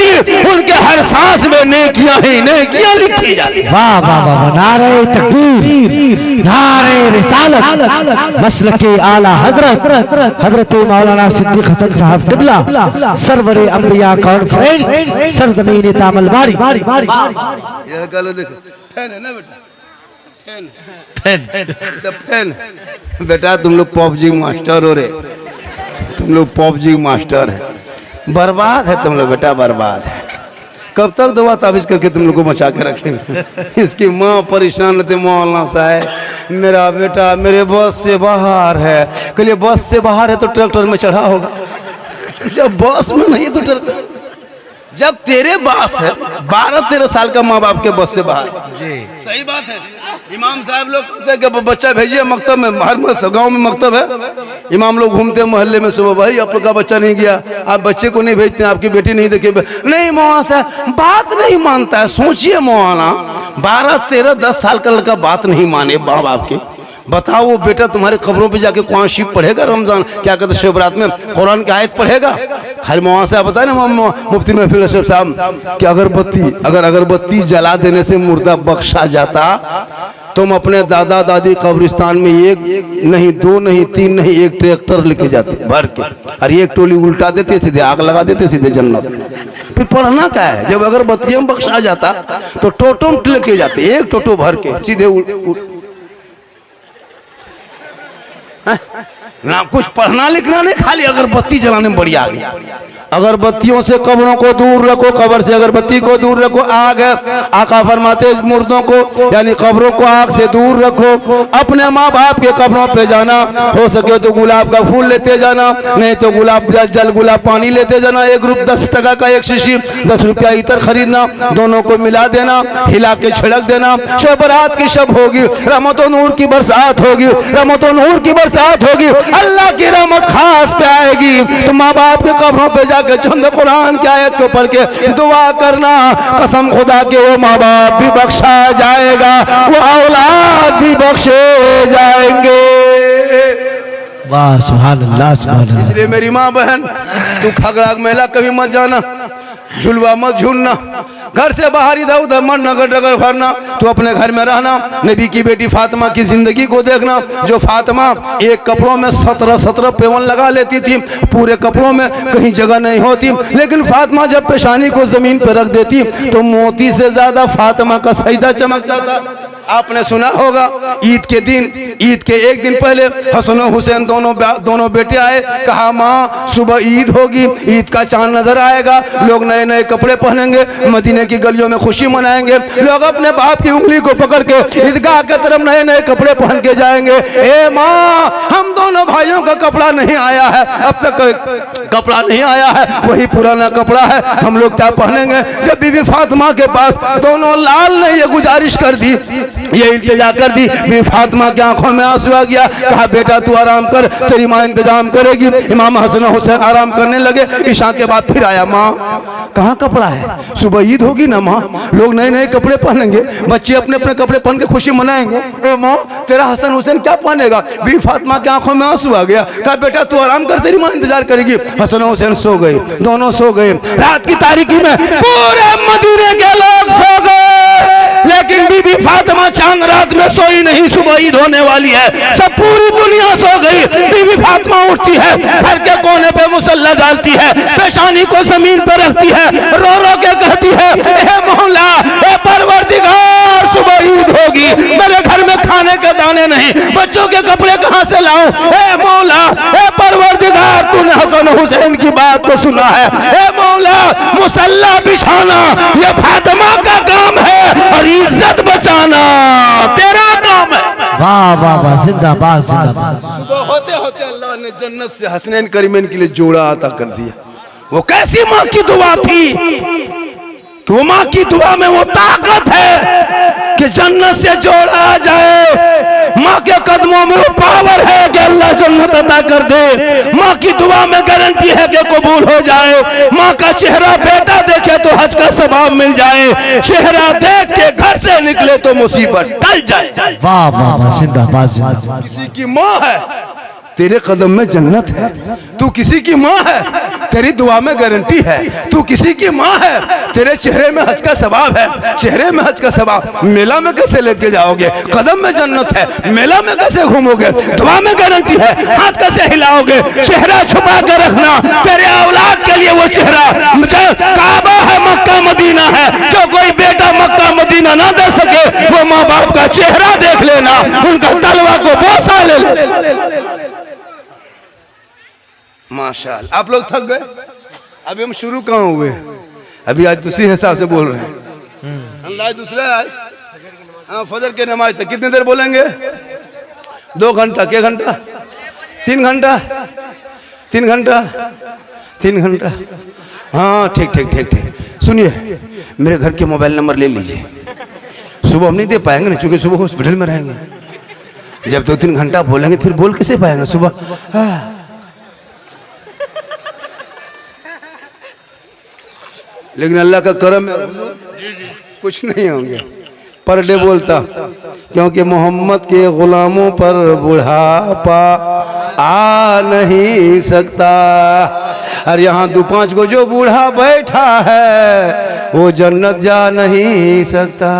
उनके हर सांस में नेकियां ही नेकियां लिखी जाती। वाह वाह वाह, नारे तकबीर, नारे रिसालत, मसलके आला हजरत हजरत मौलाना सिद्दीक हसन साहब क़िबला, सरवरे अंबिया कॉन्फ्रेंस, सरजमीन तामल बारी। ये गलो देखो, फैन है ना बेटा, फैन सब फैन। बेटा तुम लोग पबजी मास्टर हो रे, तुम लोग पबजी मास्टर है, बर्बाद है तुम लोग बेटा, बर्बाद है। कब तक दवा ताबीज करके तुम लोग को बचा के रखेंगे। इसकी माँ परेशान रहती, मौलाना साहब मेरा बेटा मेरे बस से बाहर है। कहिए बस से बाहर है तो ट्रैक्टर में चढ़ा होगा, जब बस में नहीं है तो ट्रैक्टर। जब तेरे बास है 12-13 साल का माँ बाप के बस से बाहर जी, सही बात है। इमाम साहब लोग कहते हैं कि बच्चा भेजिए मकतब में, हर गांव में मकतब है, इमाम लोग घूमते हैं मोहल्ले में, सुबह भाई आप लोग का बच्चा नहीं गया, आप बच्चे को नहीं भेजते, आपकी बेटी नहीं देखे। नहीं मौलाना साहब बात नहीं मानता है। सोचिए मौलाना 12-13-10 साल का लड़का बात नहीं माने माँ बाप के, बताओ वो बेटा तुम्हारे कब्रों पे जाके कुरान शरीफ पढ़ेगा, रमजान क्या कहते शब रात में कुरान की आयत पढ़ेगा? खाली वहाँ से आप बताए ना मुफ्ती महफिल अशरफ साहब कि अगर अगरबत्ती जला देने से मुर्दा बख्शा जाता, तुम अपने दादा दादी कब्रिस्तान में एक नहीं, दो नहीं, तीन नहीं, एक ट्रैक्टर लेके जाते भर के, और एक टोली उल्टा देते, सीधे आग लगा देते, सीधे जन्नत। फिर पढ़ना क्या है? जब अगरबत्ती में बख्शा जाता तो टोटो लेके जाते, एक टोटो भर के सीधे ना कुछ पढ़ना लिखना नहीं, खाली अगरबत्ती जलाने में बड़ी आग। अगरबत्तियों से कब्रों को दूर रखो, कब्र से अगरबत्ती को दूर रखो, आग है। आका फरमाते मुर्दों को यानी कब्रों को आग से दूर रखो। अपने माँ बाप के कब्रों पे जाना, हो सके तो गुलाब का फूल लेते जाना, नहीं तो गुलाब पानी लेते जाना। एक रुपये 10 टका का एक शीशी, 10 रुपया इतर खरीदना, दोनों को मिला देना, हिला के छिड़क देना। शब रात की शब होगी, रहमत नूर की बरसात होगी, रहमत नूर की बरसात होगी, अल्लाह की रहमत खास पे आएगी। तो माँ बाप के कब्रों पे जाकर चंद कुरान की आयत को पढ़ के दुआ करना, कसम खुदा के वो माँ बाप भी बख्शा जाएगा, वो औलाद भी बख्शे जाएंगे। वाह सुभान अल्लाह, सुभान अल्लाह। इसलिए मेरी माँ बहन, तू खगड़ा मेला कभी मत जाना, झुलवा मत झूलना, घर से बाहर इधर उधर मत नगर डगर भरना, तू अपने घर में रहना। नबी की बेटी फातिमा की जिंदगी को देखना, जो फातिमा एक कपड़ों में 17 पेवन लगा लेती थी, पूरे कपड़ों में कहीं जगह नहीं होती, लेकिन फातिमा जब पेशानी को जमीन पर रख देती तो मोती से ज्यादा फातिमा का सजदा चमकता था। आपने सुना होगा ईद के दिन, ईद के एक दिन पहले हसन और हुसैन दोनों बेटे आए, कहा माँ सुबह ईद होगी, ईद का चांद नजर आएगा, लोग नए नए कपड़े पहनेंगे, मदीने की गलियों में खुशी मनाएंगे, लोग अपने बाप की उंगली को पकड़ के ईदगाह की तरफ नए नए कपड़े पहन के जाएंगे। ए माँ, हम दोनों भाइयों का कपड़ा नहीं आया है, अब तक कपड़ा नहीं आया है, वही पुराना कपड़ा है, हम लोग क्या पहनेंगे? जब बीबी फातिमा के पास दोनों लाल ने ये गुजारिश कर दी, ये इल्तिजा कर दी, बीबी फातिमा की आंखों में आंसू आ गया। कहा बेटा तू आराम कर, तेरी माँ इंतजाम करेगी। इमाम हसन हुसैन आराम करने लगे। इशा के बाद फिर आया, माँ कहाँ कपड़ा है? सुबह ईद होगी ना माँ, लोग नए नए कपड़े पहनेंगे, बच्चे अपने अपने कपड़े पहन के खुशी मनाएंगे, ए माँ तेरा हसन हुसैन क्या पहनेगा? बीबी फातिमा की आंखों में आंसू आ गया। कहा बेटा तू आराम कर, तेरी माँ इंतजार करेगी। हसन हुसैन सो गए, दोनों सो गए। रात की तारीकी में पूरे मदीने के लोग सो गए, लेकिन बीबी फातिमा चांद रात में सोई नहीं। सुबह ईद होने वाली है, सब पूरी दुनिया सो गई। बीबी फातिमा उठती है, घर के कोने पे मुसल्ला डालती है, पेशानी को जमीन पर रखती है, रो रो के कहती है, ए मौला, ए परवरदिगार, सुबह ईद होगी, मेरे घर में खाने के दाने नहीं, बच्चों के कपड़े कहां से लाऊं? ए मौला, ए परवरदिगार, तूने हसन हुसैन की बात को सुना है, ए मौला, मुसल्ला बिछाना ये फातिमा का काम है और इज्जत बचाना तेरा काम है। वाह वाह वाह, जिंदाबाद जिंदाबाद। सुबह होते होते अल्लाह ने जन्नत से हसनैन करीमैन के लिए जोड़ा अता कर दिया। वो कैसी माँ की दुआ थी कि वो माँ की दुआ में वो ताकत है कि जन्नत से जोड़ा आ जाए। माँ के कदमों में वो पावर है कि अल्लाह जन्नत अता कर दे। माँ की दुआ में गारंटी है कि कबूल हो जाए। माँ का चेहरा बेटा देखे तो हज का सवाब मिल जाए, चेहरा देख के घर से निकले तो मुसीबत टल जाए। वाह वाह वाह, जिंदाबाद जिंदाबाद। किसी की माँ है, तेरे कदम में जन्नत है। तू किसी की माँ है, तेरी दुआ में गारंटी है। तू किसी की माँ है, तेरे चेहरे में हज का सवाब है, चेहरे में हज का सवाब। मेला में कैसे लेके जाओगे? कदम में जन्नत है, मेला में कैसे घूमोगे? दुआ में गारंटी है, हाथ कैसे हिलाओगे? चेहरा छुपा के रखना, तेरे औलाद के लिए वो चेहरा काबा है, मक्का मदीना है। जो कोई बेटा मक्का मदीना ना दे सके, वो माँ बाप का चेहरा देख लेना, उनका तलवा को बोसा ले ले। माशाअल्लाह, आप लोग थक गए? अभी हम शुरू कहाँ हुए? अभी आज दूसरी हिसाब से बोल रहे हैं। अंदाज दूसरा है आज। हाँ, फजर के नमाज तक कितनी देर बोलेंगे? 2 घंटा, के घंटा? 3 घंटा, 3 घंटा, 3 घंटा। हाँ ठीक ठीक ठीक ठीक। सुनिए, मेरे घर के मोबाइल नंबर ले लीजिए। सुबह हम नहीं दे पाएंगे ना, चूंकि सुबह हॉस्पिटल में रहेंगे। जब 2-3 घंटा बोलेंगे फिर बोल कैसे पाएंगे सुबह? लेकिन अल्लाह का करम है, कुछ नहीं होंगे। पर डे बोलता, क्योंकि मोहम्मद के गुलामों पर बुढ़ापा आ नहीं सकता। और यहाँ 2-5 को जो बूढ़ा बैठा है वो जन्नत जा नहीं सकता।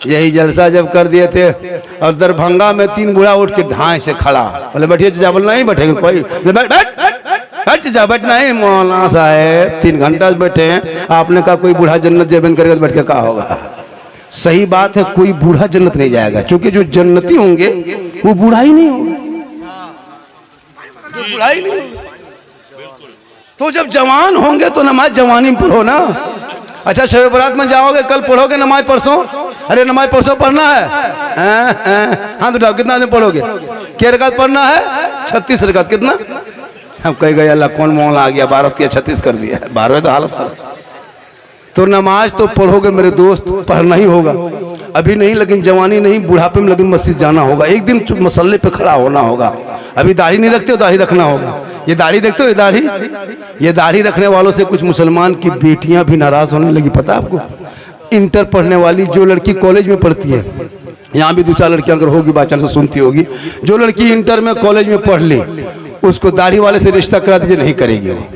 यही जलसा जब कर दिए थे और दरभंगा में 3 बूढ़ा उठ के धाए से खड़ा, बोले बैठिए चाचा, बोलना ही बैठेंगे कोई, बैठ चाचा, बैठना ही। मौलाना साहब 3 घंटा बैठे हैं, आपने कहा कोई बूढ़ा जन्नत जेबन करेगा तो बैठ के क्या होगा? सही बात है, कोई बूढ़ा जन्नत नहीं जाएगा, क्योंकि जो जन्नती होंगे वो बूढ़ा ही नहीं होगा, बूढ़ा ही नहीं होगा। तो जब जवान होंगे तो नमाज जवानी में पढ़ो ना। अच्छा शब बरात में जाओगे, कल पढ़ोगे नमाज परसों? अरे नमाज परसों पढ़ना है, हाँ तो कितना दिन पढ़ोगे? क्या रकात पढ़ना है? 36 रकात। कितना? हम कह गए अल्लाह कौन मौला आ गया, 12 या 36 कर दिया, 12 तो हालत खराब। तो नमाज तो पढ़ोगे मेरे दोस्त, पढ़ना ही होगा। अभी नहीं, लेकिन जवानी नहीं, बुढ़ापे में लेकिन मस्जिद जाना होगा, एक दिन मसल्ले पे खड़ा होना होगा। अभी दाढ़ी नहीं रखते हो, दाढ़ी रखना होगा। ये दाढ़ी देखते हो, ये दाढ़ी रखने वालों से कुछ मुसलमान की बेटियां भी नाराज होने लगी, पता है आपको? इंटर पढ़ने वाली जो लड़की कॉलेज में पढ़ती है, यहाँ भी 2-4 लड़कियां अगर होगी बाई चांस से सुनती होगी, जो लड़की इंटर में कॉलेज में पढ़ ली उसको दाढ़ी वाले से रिश्ता करा दीजिए, नहीं करेगी वो।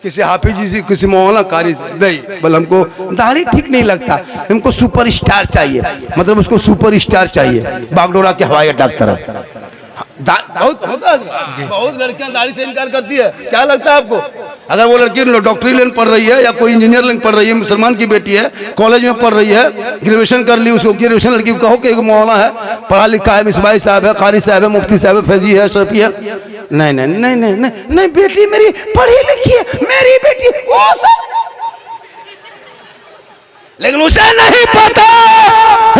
किसी हाफिज जी से, किसी मौलाना कारी से, नहीं, बोल हमको दाढ़ी ठीक नहीं लगता, हमको सुपरस्टार चाहिए, मतलब उसको सुपरस्टार चाहिए, बागडोरा के हवाई अड्डा तरह। बहुत होता है, बहुत लड़कियां दाढ़ी से इनकार करती है। क्या लगता है आपको? अगर वो लड़की डॉक्टरी लाइन पढ़ रही है या कोई इंजीनियर लाइन पढ़ रही है, मुसलमान की बेटी है, कॉलेज में पढ़ रही है, ग्रेजुएशन कर ली, उसको ग्रेजुएशन लड़की को कहो कि एक मौलाना है, पढ़ा लिखा है, मिसबाई साहब है, कारी साहब है, मुफ्ती साहब है, फैजी है, शफी है, नहीं नहीं नहीं नहीं नहीं नहीं, बेटी मेरी पढ़ी लिखी है, मेरी बेटी वो सब, लेकिन उसे नहीं पता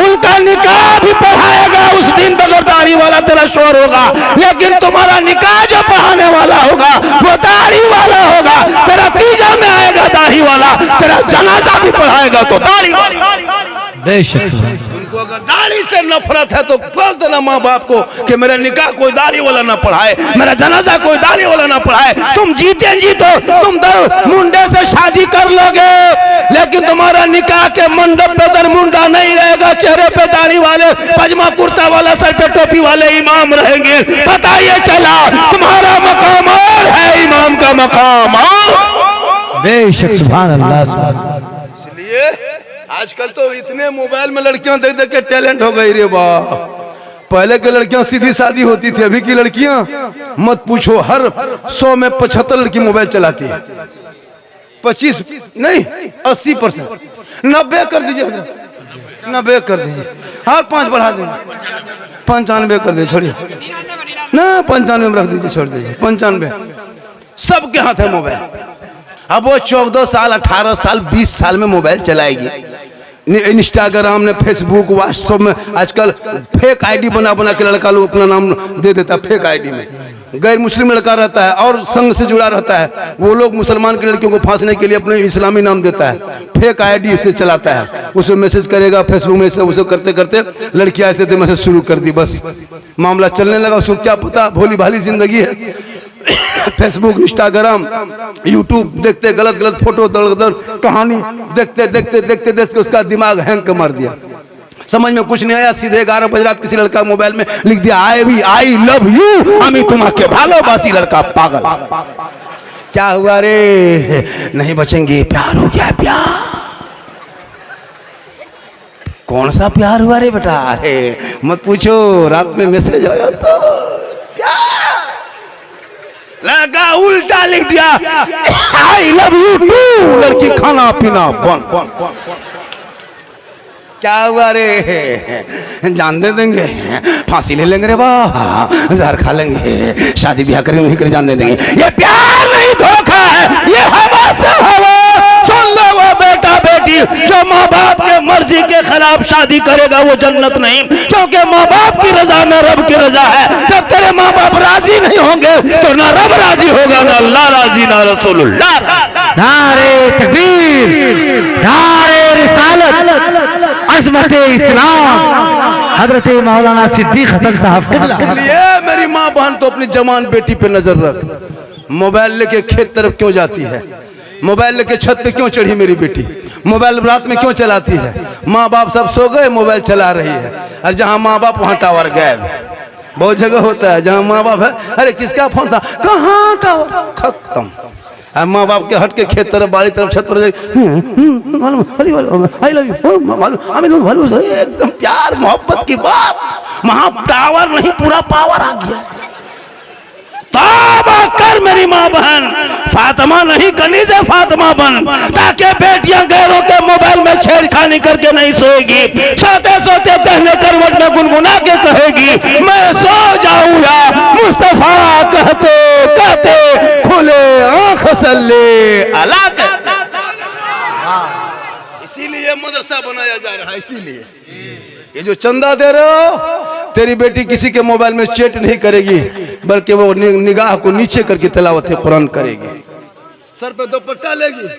उनका निकाह भी पढ़ाएगा उस दिन बगैर दाढ़ी वाला तेरा शोर होगा, लेकिन तुम्हारा निकाह जो पढ़ाने वाला होगा वो दाढ़ी वाला होगा। तेरा तीजा में आएगा दाढ़ी वाला, तेरा जनाजा भी पढ़ाएगा तो दाढ़ी वाला। बेशक उनको अगर दाढ़ी से नफरत है तो बोल देना माँ बाप को कि मेरा निकाह कोई दाढ़ी वाला ना पढ़ाए, मेरा जनाजा कोई दाढ़ी वाला ना पढ़ाए। तुम जीते जी तो तुम मुंडे से शादी कर लोगे, लेकिन तुम्हारा निकाह के मंडप पे दरमुंडा नहीं रहेगा, चेहरे पे दाढ़ी वाले, पजामा कुर्ता वाला, सर पे टोपी वाले इमाम रहेंगे। पता ये चला तुम्हारा मकाम और है, इमाम का मकाम और। बेशक सुभान अल्लाह। इसलिए आजकल तो इतने मोबाइल में लड़कियां देख देख के टैलेंट हो गई रे वाह। पहले की लड़कियां सीधी सादी होती थी, अभी की लड़कियां मत पूछो, हर 100 में 75 लड़की मोबाइल चलाती है। 25 नहीं 80%, 90 कर दीजिए, 90 कर दीजिए, और 5 बढ़ा देंगे, 95 कर दीजिए, छोड़िए ना, 95 में रख दीजिए, छोड़ दीजिए 95। सबके हाथ है मोबाइल। अब वो 14 साल, 18 साल, 20 साल में मोबाइल चलाएगी। इंस्टाग्राम ने, फेसबुक, व्हाट्सएप में आजकल फेक आईडी बना बना के लड़का लोग अपना नाम दे देता है। फेक आईडी में गैर मुस्लिम लड़का रहता है और संघ से जुड़ा रहता है, वो लोग मुसलमान की लड़कियों को फांसने के लिए अपने इस्लामी नाम देता है, फेक आईडी से चलाता है, उसमें मैसेज करेगा फेसबुक में, से उसे करते करते लड़कियां ऐसे थे मैसेज शुरू कर दी, बस मामला चलने लगा। उसको क्या पता भोली भाली जिंदगी है। फेसबुक, इंस्टाग्राम, यूट्यूब देखते, गलत गलत फोटो, दर कहानी देखते देखते देखते देखते उसका दिमाग हैंग कर मार दिया। समझ में कुछ नहीं आया, सीधे 11 बजे रात किसी लड़का मोबाइल में लिख दिया आई लव यू, अमी तुम्हारे भालोबासी। लड़का पागल, क्या हुआ रे? नहीं बचेंगे, प्यार हो गया। प्यार कौन सा प्यार हुआ रे बेटा? अरे मत पूछो, रात में मैसेज आया तो लगा उल्टा लिख दिया आई लव यू टू। लड़की खाना पीना बंद। क्या हुआ रे? जान दे देंगे, फांसी ले लेंगे रे वाह, जहर खा लेंगे, शादी ब्याह करेंगे, नहीं करे जान दे देंगे। ये प्यार नहीं, धोखा है, ये हवा से हवा। सुन लो वो बेटा बेटी जो माँ बाप के मर्जी के खिलाफ शादी करेगा वो जन्नत नहीं, क्योंकि माँ बाप की रजा ना रब की रजा है। जब तेरे माँ बाप राजी नहीं होंगे तो ना रब राजी होगा, ना अल्लाह राजी, ना रसूलुल्लाह। नारे तकबीर, नारे रिसालत, अज़मत इस्लाम, हजरत मौलाना सिद्दीक हसन साहब किबला। इसलिए मेरी माँ बहन तो अपनी जवान बेटी पे नजर रख। मोबाइल लेके खेत तरफ क्यों जाती है? मोबाइल लेके छत पे क्यों चढ़ी मेरी बेटी, मोबाइल रात में क्यों चलाती है। माँ बाप सब सो गए, मोबाइल चला रही है, और जहाँ माँ बाप वहाँ टावर गायब। बहुत जगह होता है जहाँ माँ बाप है, अरे किसका फोन था, कहाँ टावर, खत्म। माँ बाप के हट के खेत तरफ, बाड़ी तरफ, छत पर आई लव यू, एकदम प्यार मोहब्बत की बात, वहां टावर नहीं पूरा पावर आ गया। तौबा कर मेरी माँ बहन, फातिमा नहीं कनीज़ फातिमा बन, ताकि बेटियां गैरों के मोबाइल में छेड़खानी करके नहीं सोएगी, सोते सोते दहने करवट में गुनगुना के कहेगी मैं सो जाऊं या मुस्तफा कहते कहते खुले आंख सल्ले अला। इसीलिए मदरसा बनाया जा रहा है, इसीलिए ये जो चंदा दे रहे हो, तेरी बेटी किसी के मोबाइल में चैट नहीं करेगी, बल्कि वो निगाह को नीचे करके तिलावत कुरान करेगी, सर पे दुपट्टा लेगी,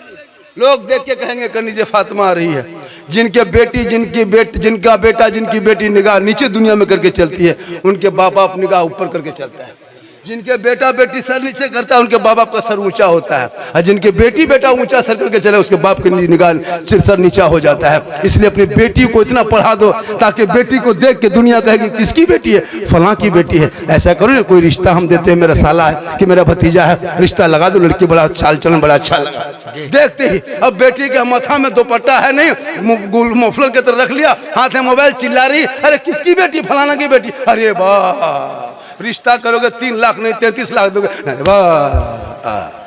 लोग देख के कहेंगे कनीज़े फातिमा आ रही है। जिनके बेटी जिनका बेटा जिनकी बेटी निगाह नीचे दुनिया में करके चलती है, उनके बाप बाप निगाह ऊपर करके चलता है। जिनके बेटा बेटी सर नीचे करता है, उनके बाप बाप का सर ऊंचा होता है, और जिनके बेटी बेटा ऊंचा सर करके चले, उसके बाप की निगाह सर नीचा हो जाता है। इसलिए अपनी बेटी को इतना पढ़ा दो ताकि बेटी को देख के दुनिया कहेगी किसकी बेटी है, फलां की बेटी है। ऐसा करो ना, कोई रिश्ता हम देते हैं, मेरा साला है कि मेरा भतीजा है, रिश्ता लगा दो, लड़की बड़ा चाल चलन बड़ा अच्छा लगा, देखते ही अब बेटी के माथा में दुपट्टा है नहीं, मफलर के तरह रख लिया, हाथ में मोबाइल, चिल्ला रही अरे किसकी बेटी, फलाना की बेटी। अरे वाह, रिश्ता करोगे 3 लाख नहीं 33 लाख दोगे, वाह।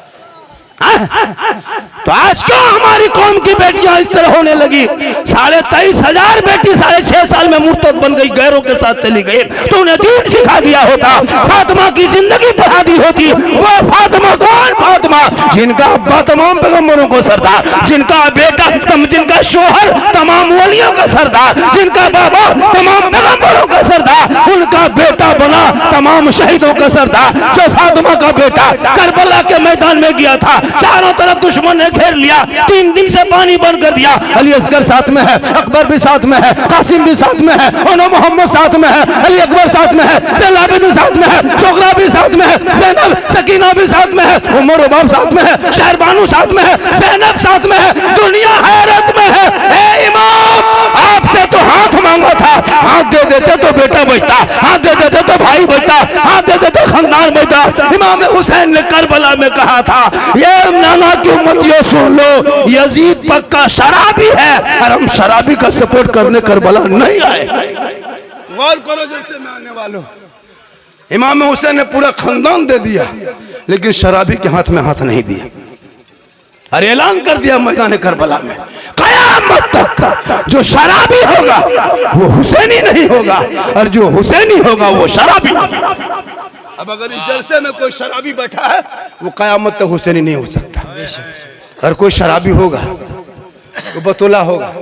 तो आज क्यों हमारी कौम की बेटियां इस तरह होने लगी। 23,500 बेटी 6.5 साल में मुर्तद बन गई, गैरों के साथ चली गई, तो उन्हें दीन सिखा दिया होता, फातिमा की जिंदगी बढ़ा दी होती। वो फातिमा कौन, फातिमा जिनका अब्बा तमाम पैगंबरों को सरदार, जिनका बेटा जिनका शोहर तमाम वलियों का सरदार, जिनका बाबा तमाम पैगंबरों का सरदार, उनका बेटा बना तमाम शहीदों का सरदार। जो फातिमा का बेटा करबला के मैदान में गया था, चारों तरफ दुश्मन ने घेर लिया, 3 दिन से पानी बंद कर दिया। अली असगर साथ में है, अकबर भी साथ में है, कासिम भी साथ में है, ओनो मोहम्मद साथ में है, अली अकबर साथ में है, ज़ैनब साथ में है, शोगरा भी साथ में है, ज़ैनब सकीना भी साथ में है, उमर रुबाब साथ में है, शहरबानू साथ में है, ज़ैनब साथ में है, दुनिया हैरत में है। ए इमाम, आपसे तो हाथ मांगा था, हाथ दे देते तो बेटा बचता, हाथ दे देते तो भाई बचता, हाथ दे देते खानदान बचता। इमाम हुसैन ने करबला में कहा था, ये नाना की उम्मतियों सुन लो, यजीद पक्का शराबी है, और हम शराबी का सपोर्ट करने करबला नहीं आए। गौर करो, जैसे मैं आने वालों, इमाम हुसैन ने पूरा खानदान दे दिया, लेकिन शराबी के हाथ में हाथ नहीं दिया, और ऐलान कर दिया मैदान करबला में, कयामत तक जो शराबी होगा वो हुसैनी नहीं होगा, और जो हुसैनी होगा वो शराबी। अब अगर इस जलसे में कोई शराबी बैठा है, वो कयामत तक हुसैनी नहीं हो सकता। अगर कोई शराबी होगा वो बतौला होगा,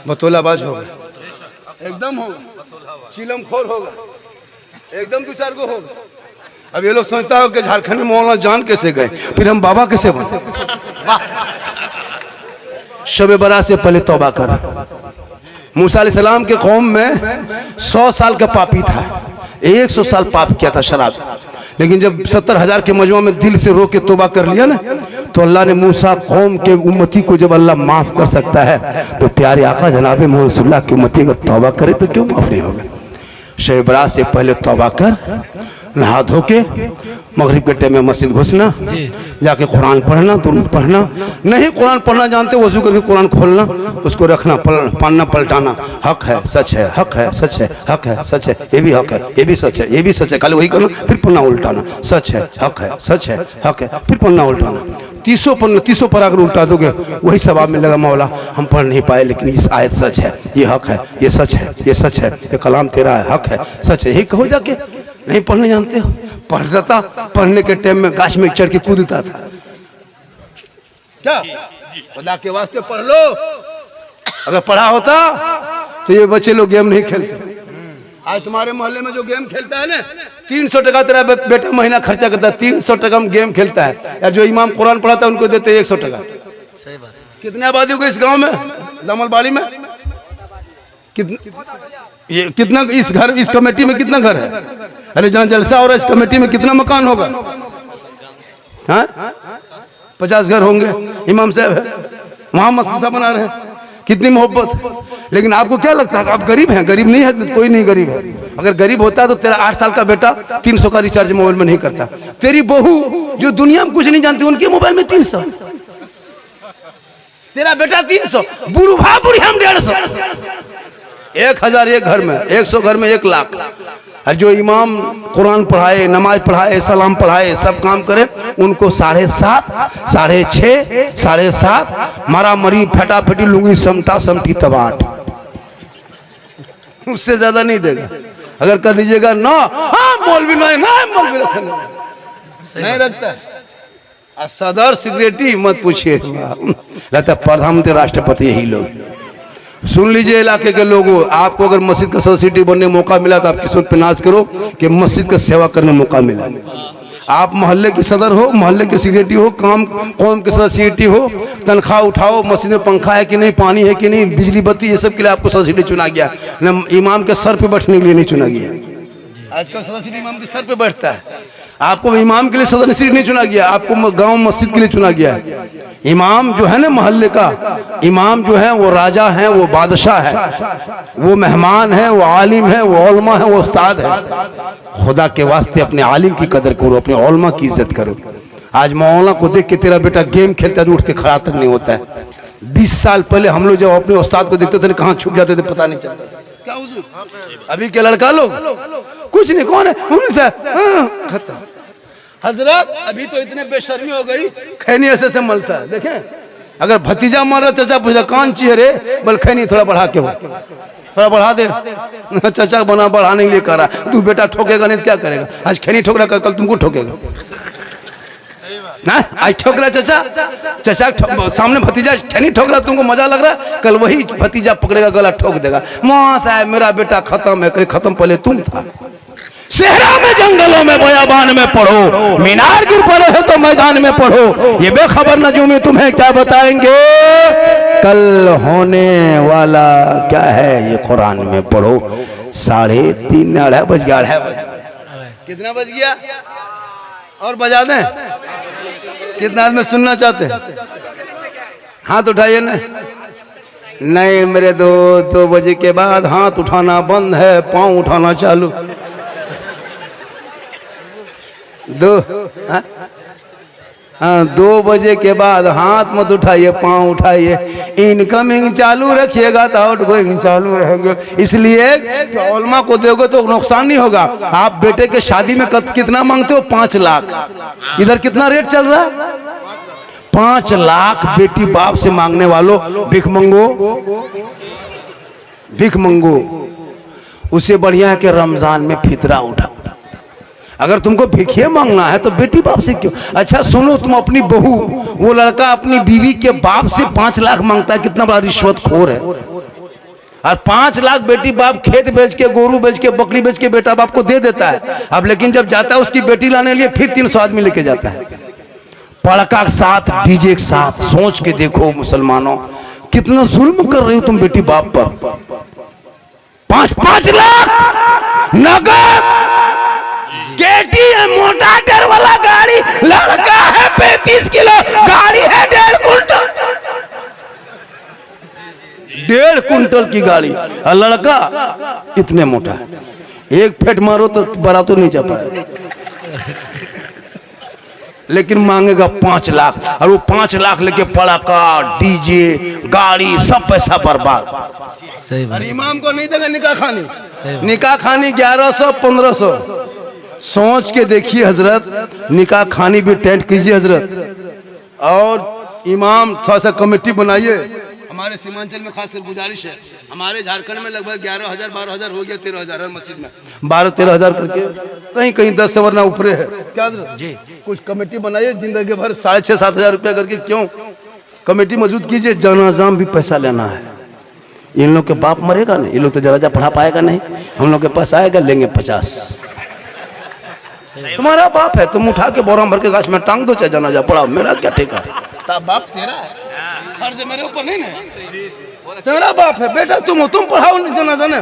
बतौलाबाज होगा, एकदम होगा, चिलमखोर होगा, एकदम 2-4 गो होगा। अब ये लोग सोचता हो कि झारखंड में मौलाना जान कैसे गए, फिर हम बाबा कैसे बने। शब बरात से पहले तौबा कर। मूसा अलैहिस्सलाम के कौम में 100 साल का पापी था, 100 साल पाप किया था शराब, लेकिन जब 70,000 के मजमा में दिल से रो के तौबा कर लिया ना, तो अल्लाह ने मूसा कौम के उम्मती को जब अल्लाह माफ कर सकता है, तो प्यारे आका जनाब मोहम्मद की उम्मती अगर तौबा करे तो क्यों माफ नहीं होगा। शब बरात से पहले तौबा कर, नहा धो के मगरिब के टाइम में मस्जिद घुसना, जाके कुरान पढ़ना, दुरूद पढ़ना, नहीं कुरान पढ़ना जानते वजू करके कुरान खोलना, उसको रखना, पढ़ना पलटाना, हक है सच है, हक है सच है, हक है सच है, ये भी हक है, ये भी सच है, ये भी सच है, खाली वही करना, फिर पढ़ना उल्टाना, सच है, हक है, सच है, हक है, फिर पढ़ना उल्टाना। 300 पर अगर उल्टा दोगे वही सवाब मिलेगा। मौला हम पढ़ नहीं पाए, लेकिन इस आयत सच है, ये हक है, ये सच है, ये सच है, ये कलाम तेरा है, हक है, सच है, यही कहो जाके। नहीं पढ़ने जानते हो, पढ़ता था, पढ़ने के टाइम में गाछ में चढ़ के कूदता था। क्या खुदा के वास्ते पढ़ लो, अगर पढ़ा होता तो ये बच्चे लोग गेम नहीं खेलते। आज तुम्हारे मोहल्ले में जो गेम खेलता है ना, 300 टका तेरा बेटा महीना खर्चा करता है, 300 टका में गेम खेलता है, या जो इमाम कुरान पढ़ाता है उनको देते 100 टका। सही बात। कितने आबादी होगी इस गांव में, दमलबाड़ी में? कितना इस कमेटी में कितना घर है? अरे जहाँ जलसा हो रहा है इस कमेटी में कितना मकान होगा? हाँ, 50 घर होंगे, इमाम साहब है, वहाँ मस्जिद बना रहे हैं, कितनी मोहब्बत। लेकिन आपको क्या लगता है आप गरीब हैं? गरीब नहीं है, कोई नहीं गरीब है। अगर गरीब होता तो तेरा 8 साल का बेटा 300 का रिचार्ज मोबाइल में नहीं करता। तेरी बहू जो दुनिया में कुछ नहीं जानती उनके मोबाइल में 300, तेरा बेटा 300, बुढ़ा बुढ़ी हम 150, 1000 एक घर में, 100 घर में 1 लाख। और जो इमाम कुरान पढ़ाए, नमाज पढ़ाए, सलाम पढ़ाए, सब काम करे, उनको 7.5, 6.5, 7.5 मारा मरी, फटाफटी लुंगी, समटा समटी तबाट, उससे ज्यादा नहीं देगा। अगर कह दीजिएगा ना, हाँ मौलवी नहीं, मौलवी नहीं रखता है। सदर सेक्रेटरी मत पूछिए, रहता प्रधानमंत्री राष्ट्रपति यही लोग। सुन लीजिए इलाके के लोगों, आपको अगर मस्जिद का सदस्य बनने का मौका मिला तो आप किस्मत पे नाज करो कि मस्जिद का सेवा करने मौका मिला। आप मोहल्ले के सदर हो, मोहल्ले के सेक्रेटरी हो, कौम के सदस्य हो, तनख्वाह उठाओ, मस्जिद में पंखा है कि नहीं, पानी है कि नहीं, बिजली बत्ती, ये सब के लिए आपको सदस्य चुना गया, न इमाम के सर पे बैठने के लिए नहीं चुना गया। आजकल सदस्य इमाम के सर पे बैठता है, आपको इमाम के लिए सदस्य नहीं चुना गया, आपको गांव मस्जिद के लिए चुना गया है। इमाम जो है ना मोहल्ले का, इमाम जो है वो राजा है, वो बादशाह है, वो मेहमान है, वो आलिम है, वो उलमा है, वो उस्ताद है। खुदा के वास्ते अपने आलिम की कदर करो, अपने उलमा की इज्जत करो। आज मौलाना को देख के तेरा बेटा गेम खेलता है तो उठ के खड़ा तक नहीं होता है। 20 साल पहले हम लोग जब अपने उस्ताद को देखते थे कहाँ छुप जाते थे पता नहीं चलता। क्या हुजूर अभी के लड़का लोग कुछ नहीं, कौन है उनसे खत्म। हजरत अभी तो इतने बेशर्मी हो गई, खैनी ऐसे मलता है। देखें अगर भतीजा मारा, चचा पूछा कान चाहिए रे, बोल खैनी थोड़ा बढ़ा के, थोड़ा बढ़ा दे। चचा बना बढ़ाने के लिए करा, तू बेटा ठोकेगा नहीं तो क्या करेगा? आज खैनी ठोक रहा, कल तुमको ठोकेगा ना। आज ठोक रहा चचा सामने भतीजा खैनी ठोक रहा, तुमको मजा लग रहा, कल वही भतीजा पकड़ेगा, गला ठोक देगा। मां साहब मेरा बेटा खत्म है, खत्म पहले तुम था। सेहरा में, जंगलों में, बयाबान में पढ़ो, मीनार गिर पड़े हो तो मैदान में पढ़ो, ये बेखबर नजूमी तुम्हें क्या बताएंगे, कल होने वाला क्या है ये कुरान में पढ़ो। 3:30 अढ़ाई बज गया, कितना बज गया? और बजा दें? कितना आदमी सुनना चाहते हैं? हाथ उठाइए ना। नहीं मेरे 2 बजे के बाद हाथ उठाना बंद है, पाँव उठाना चालू। 2 बजे के बाद हाथ मत उठाइए, पाँव उठाइए। इनकमिंग चालू रखिएगा तो आउटगोइंग चालू रहेंगे। इसलिए उलमा को दोगे तो नुकसान नहीं होगा। आप बेटे के शादी में कितना मांगते हो? 5 लाख। इधर कितना रेट चल रहा है? 5 लाख बेटी बाप से मांगने वालों, भिख मंगो। उससे बढ़िया है कि रमजान में फितरा उठा। अगर तुमको भिखिया मांगना है तो बेटी बाप से क्यों? अच्छा सुनो, तुम अपनी बहू, वो लड़का अपनी बीवी के बाप से 5 लाख मांगता है, कितना बड़ा रिश्वतखोर है। और 5 लाख बेटी बाप खेत बेच के, गोरू बेच के, बकरी बेच के बेटा बाप को दे देता है। अब लेकिन जब जाता है उसकी बेटी लाने के लिए फिर 300 आदमी लेके जाता है, पड़का के साथ, डीजे के साथ। सोच के देखो मुसलमानों, कितना जुल्म कर रहे हो तुम बेटी बाप पर। 5 लाख नगद, KTM मोटा टायर वाला गाड़ी, लड़का है 35 किलो, गाड़ी है 1.5 कुंटल, 1.5 कुंटल की गाड़ी, और लड़का इतने मोटा है, एक फेट मारो तो बड़ा तो नहीं जा पाए। लेकिन मांगेगा 5 लाख, और वो 5 लाख लेके पड़ाका, डीजे, गाड़ी, सब पैसा बर्बाद। और इमाम को नहीं देगा निकाह खानी, 1100 1500। सोच के देखिए हजरत, निकाह खानी भी टेंट कीजिए हजरत, और इमाम थोड़ा सा कमेटी बनाइए। हमारे सीमांचल में खासकर गुजारिश है, हमारे झारखंड में लगभग 11,000 12,000 हो गया, 13,000 हर मस्जिद में 12-13,000 करके, कहीं कहीं 10 से वरना ऊपरे है। क्या जी कुछ कमेटी बनाइए, जिंदगी भर 6,500-7,000 रुपया करके, क्यों कमेटी मौजूद कीजिए। जनाजाम भी पैसा लेना है। इन लोग के बाप मरेगा नहीं, ये लोग तो जनाजा पढ़ा पाएगा नहीं, हम लोग के पास आएगा, लेंगे 50। तुम्हारा बाप है, तुम उठा के बोरा भर के गाछ में टांग दो, चाहे जनाजा पढ़ाओ, मेरा क्या ठेका? बाप तेरा है, फर्ज मेरे ऊपर नहीं ना। तेरा बाप है बेटा, तुम पढ़ाओ नहीं जनाजा ने,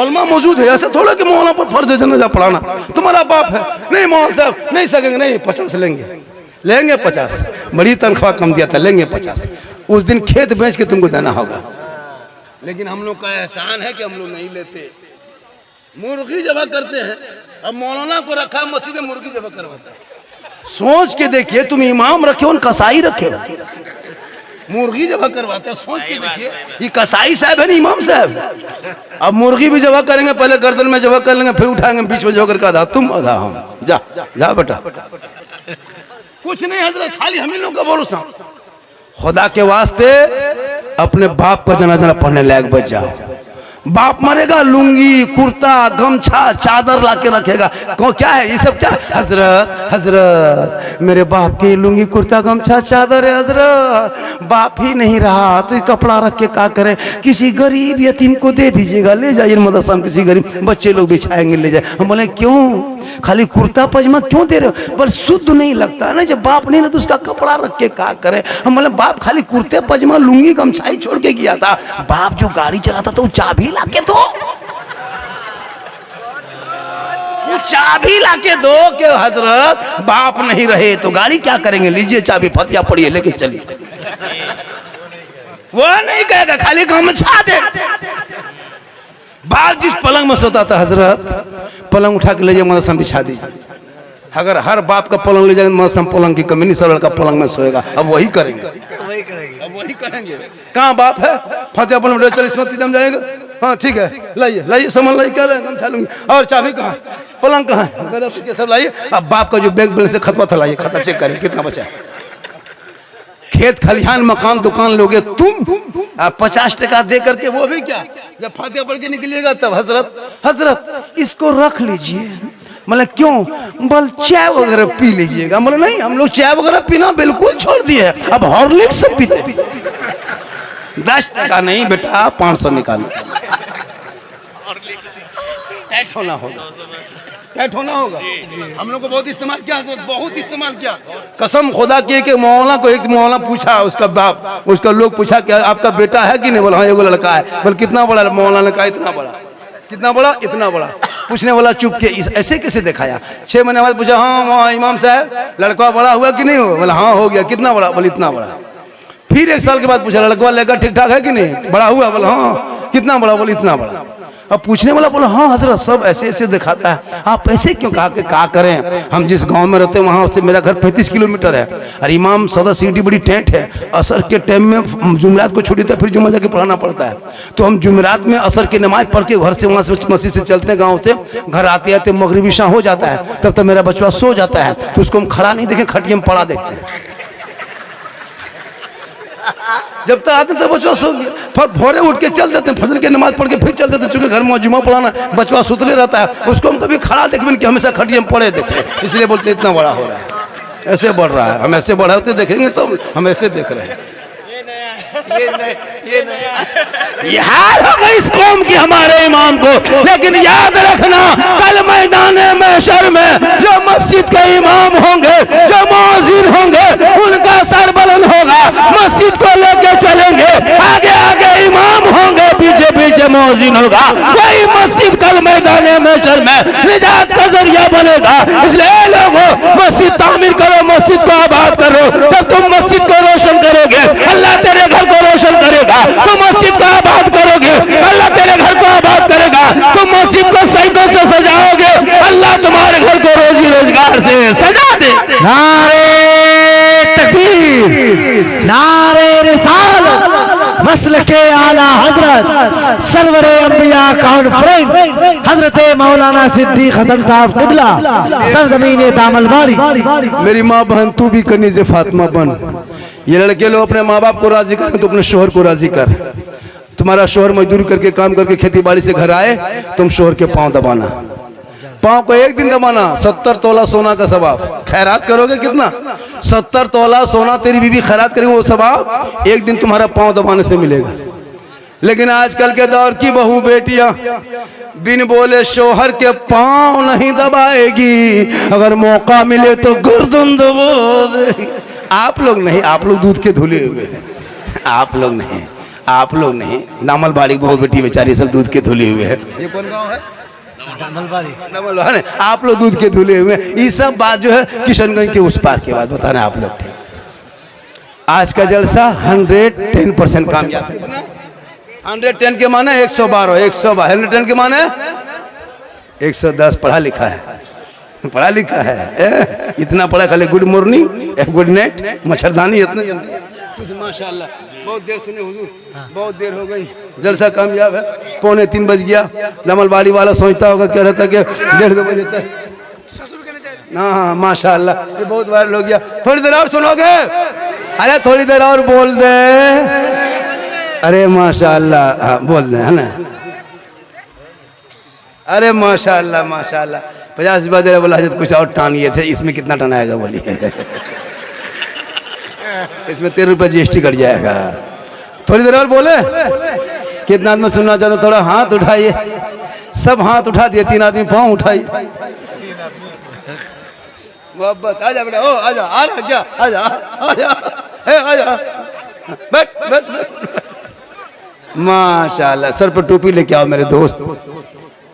उलमा मौजूद है। ऐसे थोड़ा कि मौलाना पर फर्ज है जनाजा पढ़ाना। तुम्हारा बाप है, नहीं मौलाना साहब नहीं सकेंगे, नहीं 50 लेंगे। लेंगे 50, बड़ी तनख्वाह कम दिया था, लेंगे 50। उस दिन खेत बेच के तुमको देना होगा। लेकिन हम लोग का एहसान है कि हम लोग नहीं लेते, मुर्गी जबा करते हैं। अब मौलाना को रखा मस्जिद में, मुर्गी जबा करवाता है। सोच के देखिए, तुम इमाम रखे हो, कसाई रखे हो, मुर्गी जबा करवाते हैं। सोच के देखिए, ये कसाई साहब है ना इमाम साहब। अब मुर्गी भी जबा करेंगे, पहले गर्दन में जबा कर लेंगे, फिर उठाएंगे बीच में जोकर का आधा तुम आधा हम। जा जा बेटा, कुछ नहीं हजरत, खाली हम ही लोग का भरोसा। खुदा के वास्ते अपने बाप का जनाजा पढ़ने लायक बच जाओ। बाप मरेगा, लुंगी कुर्ता गमछा चादर लाके रखेगा। क्या है ये सब? क्या हजरत, हजरत मेरे बाप के लुंगी कुर्ता गमछा चादर है हजरत, बाप ही नहीं रहा तो कपड़ा रख के क्या करें? किसी गरीब यतीम को दे दीजिएगा, ले जाइए मदरसा में, किसी गरीब बच्चे लोग बिछाएंगे, ले जाए। हम बोले क्यों खाली कुर्ता पजामा क्यों दे रहे हो? पर शुद्ध नहीं लगता है ना, जब बाप नहीं ना तो उसका कपड़ा रख के क्या करें? हम बोले बाप खाली कुर्ते पजामा लुंगी गमछा ही छोड़ के गया था, बाप जो गाड़ी चलाता था वो चाबी लाके दो, वो चाबी लाके दो कि हजरत बाप नहीं रहे तो गाड़ी क्या करेंगे, लीजिए चाबी, फतिया पड़िए लेके चलिए। वो नहीं कहेगा, खाली गमछा दे। बाप जिस पलंग में सोता था हजरत, पलंग उठा के ले जाए मदरसा में बिछा दीजिए। अगर हर बाप का पलंग ले जाएंगे मदरसा में, पलंग की कमी नहीं, सब लड़का पलंग में सोएगा। अब वही करेंगे, अब वही करेंगे। कहाँ बाप है? फतेह पलंग चल इसमें जम जाएगा। हाँ ठीक है, लाइए लाइए सामान लाइए, क्या लाएंगे? हम खा लूंगी। और चाबी कहाँ? पलंग कहाँ है? सब लाइए। अब बाप का जो बैंक बैलेंस से खतवा था लाइए, खाता चेक करिए कितना बचा है। खेत खलिहान मकान दुकान लोगे तुम, 50 टका दे करके, वो भी क्या जब फातिहा पढ़ के निकलिएगा तब हजरत, हजरत इसको रख लीजिए। मतलब क्यों? बोल चाय वगैरह पी लीजिएगा। बोले नहीं, हम लोग चाय वगैरह पीना बिल्कुल छोड़ दिए, अब हॉर्लिक्स सब पीते। 10 टका नहीं बेटा, 500 निकालो। टाइट होना होगा, टाइट होना होगा। हम लोग को बहुत इस्तेमाल किया हजरत, बहुत इस्तेमाल किया। कसम खुदा की कि मौलाना को एक मौलाना पूछा, उसका बाप, उसका लोग पूछा कि आपका बेटा है कि नहीं? बोला हाँ एगो लड़का है। बोले कितना बड़ा? मौलाना ने कहा इतना बड़ा। कितना बड़ा? इतना बड़ा। पूछने वाला चुप के ऐसे कैसे दिखाया? 6 महीने बाद पूछा, हाँ इमाम साहब लड़का बड़ा हुआ कि नहीं हुआ? बोला हाँ हो गया। कितना बड़ा? बोले इतना बड़ा। फिर 1 साल के बाद पूछा, लड़का लेकर ठीक ठाक है कि नहीं? बड़ा हुआ? बोला हाँ। कितना बड़ा? बोले इतना बड़ा। अब पूछने वाला बोला हाँ हजरत सब ऐसे ऐसे दिखाता है, आप ऐसे क्यों? कहा कि क्या करें, हम जिस गांव में रहते हैं वहाँ से मेरा घर 35 किलोमीटर है, और इमाम सदर सिटी बड़ी टेंट है। असर के टाइम में जुमेरात को छुट्टी था, फिर जुम्मा जाके पढ़ाना पड़ता है। तो हम जुमेरात में असर की नमाज पढ़ के घर से वहाँ से मस्जिद से चलते हैं, गाँव से घर आते आते मगरिबी शाम हो जाता है, तब तक मेरा बचवा सो जाता है। तो उसको हम खड़ा नहीं देखें, खटिया में पड़ा देखते हैं। जब तक आते तब बचवा सो गया, फिर भोरे उठ के चल देते हैं, फजर की नमाज पढ़ के फिर चल देते हैं। चूंकि घर में जुम्मा पढ़ाना, बचवा सुतले रहता है, उसको हम कभी खड़ा देखें कि हमेशा खटिया में पड़े देखें, इसलिए बोलते इतना बड़ा हो रहा है, ऐसे बढ़ रहा है। हम ऐसे बढ़ाते देखेंगे तो हम ऐसे देख रहे हैं। ये हाल हो गई इस कौम की हमारे इमाम को। लेकिन याद रखना, कल मैदान महशर में जो मस्जिद के इमाम होंगे, जो मौजिन होंगे, उनका सर बुलंद होगा, मस्जिद को लेके चलेंगे, आगे आगे इमाम होंगे, पीछे पीछे मौजिन होगा। वही मस्जिद कल मैदान महशर में निजात का जरिया बनेगा। इसलिए लोगों, मस्जिद तामीर करो, मस्जिद को आबाद करो, तब तुम मस्जिद को रोशन करोगे, अल्लाह तेरे घर को रोशन करेगा। तुम मस्जिद को आबाद करोगे, अल्लाह तेरे घर को आबाद करेगा। तुम मस्जिद को सजदों से सजाओगे, अल्लाह तुम्हारे घर को रोजी रोजगार से सजा दे। नारे तकबीर, नारे रिसालत, मसलके आला हजरत सरवरे अंबिया कॉन्फ्रेंस हजरत मौलाना सिद्दीक हसन साहब क़िबला सरजमीन दामलबारी। मेरी माँ बहन तू भी कनीज़ फातिमा बन। ये लड़के लोग अपने माँ बाप को राजी कर, तो अपने शोहर को राजी कर। तुम्हारा शोहर मजदूरी करके काम करके खेती बाड़ी से घर आए, तुम शोहर के पांव दबाना, पांव को एक दिन दबाना। 70 तोला सोना का सवाब। खैरात करोगे कितना? 70 तोला सोना तेरी बीवी खैरात करेगी, वो सवाब एक दिन तुम्हारा पांव दबाने से मिलेगा। लेकिन आजकल के दौर की बहू बेटियां बिन बोले शोहर के पांव नहीं दबाएगी, अगर मौका मिले तो गर्दन दबा देगी। आप लोग नहीं, आप लोग दूध के धुले हुए हैं। आप लोग नहीं, आप लोग नहीं। नामल बाड़ी बहू बेटी बेचारी सब दूध के धुले हुए हैं। ये कौन गाँव है? नमलवाड़ी है। आप लोग दूध के धुले हुए, ये सब बात जो है किशनगंज के उस पार के बाद बता रहे हैं आप लोग। ठीक, आज का जलसा 110% कामयाब। 110 के माने 112, 112 110 के माने 110। पढ़ा लिखा है, पढ़ा लिखा है, इतना पढ़ा खाली गुड मॉर्निंग गुड नाइट मच्छरदानी इतना कुछ। माशाल्लाह बहुत देर सुने हुजूर, बहुत देर हो गई, जलसा कामयाब है। 2:45 बज गया। दमलबाड़ी वाला सोचता होगा, कह रहा था कि 1:30 बजे तक। हाँ माशाल्लाह, ये बहुत वायरल हो गया। थोड़ी देर और सुनोगे? अरे थोड़ी देर और बोल दे। अरे माशाल्लाह, हाँ बोल दे, है ना? अरे माशाल्लाह माशाल्लाह। 50 रुपया दे रहा, बोला हजरत कुछ और टानिए थे, इसमें कितना टनाएगा बोलिए? इसमें 13 रुपये GST कट जाएगा। थोड़ी देर और बोले। कितना आदमी सुनना चाहता? थोड़ा हाथ उठाइए। सब हाथ उठा दिए, 3 आदमी पाँव उठाइए। मोहब्बत आजा बेटा, ओ आजा, आजा आजा आजा आजा, बैठ बैठ बैठ। माशाल्लाह, सर पर टोपी लेके आओ मेरे दोस्त।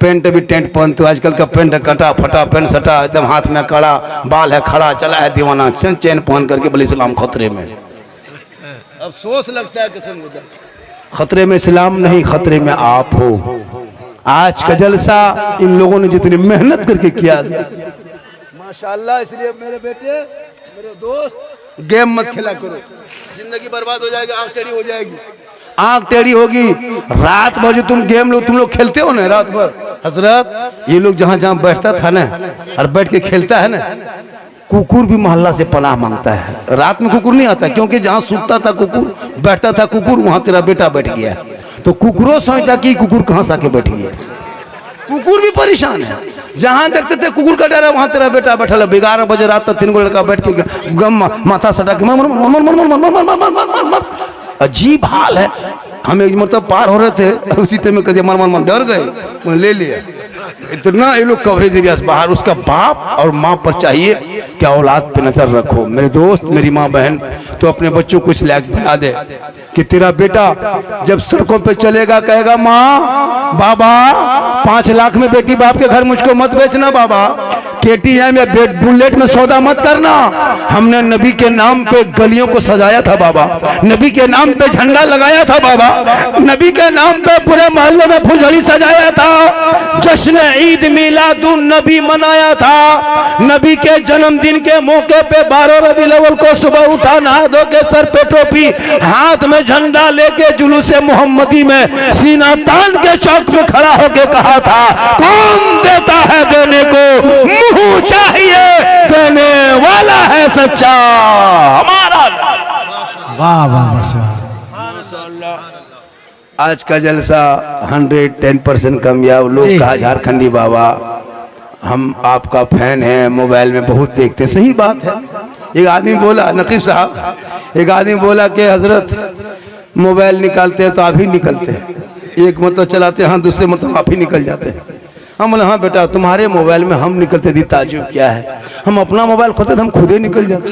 पेंट भी टेंट पहनते हो, आजकल का पेंट कटा फटा, पेंट सटा, एकदम हाथ में कड़ा, बाल है खड़ा, चला है दीवाना, चेन पहन करके बोले इस्लाम खतरे में। अफसोस लगता है कसम खुदा, खतरे में इस्लाम नहीं, खतरे में आप हो। आज का जलसा इन लोगों ने जितनी मेहनत करके किया माशाल्लाह। इसलिए मेरे बेटे, मेरे दोस्त, गेम मत खेला करो, जिंदगी बर्बाद हो जाएगी, आंख टेढ़ी हो जाएगी। आंख टेढ़ी होगी। रात भर जो तुम लोग खेलते हो ना रात भर, हजरत ये लोग जहाँ जहाँ बैठता था ना और बैठ के खेलता है ना, कुकुर भी मोहल्ला से पनाह मांगता है। रात में कुकुर नहीं आता, क्योंकि जहाँ सूता था कुकुर, बैठता था कुकुर, वहाँ तेरा बेटा बैठ गया। तो कुकुरों सोचता कि कुकुर कहाँ से आके बैठ गया। कुकुर भी परेशान है, जहाँ देखते थे कुकुर का डर है, वहाँ तेरा बेटा बैठा है। 11 बजे रात तक 3 गो लड़का बैठ के गम माथा सटा के मर मर मर मर मर मर मर मर मर मर। अजीब हाल है। हम एक मतलब पार हो रहे थे, उसी टाइम में कह दिया मर मर मर, डर गए, ले लिया। इतना ये लोग कवरेज एरिया से बाहर। उसका बाप और माँ पर चाहिए कि औलाद पे नजर रखो। मेरे दोस्त, मेरी माँ बहन, तो अपने बच्चों को इस लायक बना दे कि तेरा बेटा जब सड़कों पे चलेगा कहेगा माँ बाबा 5 लाख में बेटी बाप के घर मुझको मत बेचना बाबा, KTM या बुलेट में सौदा मत करना। हमने नबी के नाम पे गलियों को सजाया था बाबा, नबी के नाम पे झंडा लगाया था बाबा, नबी के नाम पे पूरे मोहल्ले में फुलझड़ी सजाया था, जश्न ईद मिलादुन नबी मनाया था। नबी के जन्मदिन के मौके पे 12 रबीउल अव्वल को सुबह उठा, नहा धो के सर पे टोपी, हाथ में झंडा लेके जुलूस मोहम्मदी में सीना तान के चौक में खड़ा होके कहा था, कौन देता है देने को, मुंह चाहिए देने वाला है सच्चा हमारा। वाह वाह वाह। आज का जलसा 110% कामयाब। लोग कहा झारखंडी बाबा हम आपका फैन हैं, मोबाइल में बहुत देखते हैं। सही बात है। एक आदमी बोला, नकीब साहब, एक आदमी बोला कि हजरत मोबाइल निकालते हैं तो आप ही निकलते हैं, एक मतलब चलाते हैं, हाँ दूसरे मतलब आप ही निकल जाते हैं। हम बोले हाँ बेटा तुम्हारे मोबाइल में हम निकलते दी ताजुब क्या है, हम अपना मोबाइल खोलते तो हम खुद ही निकल जाते।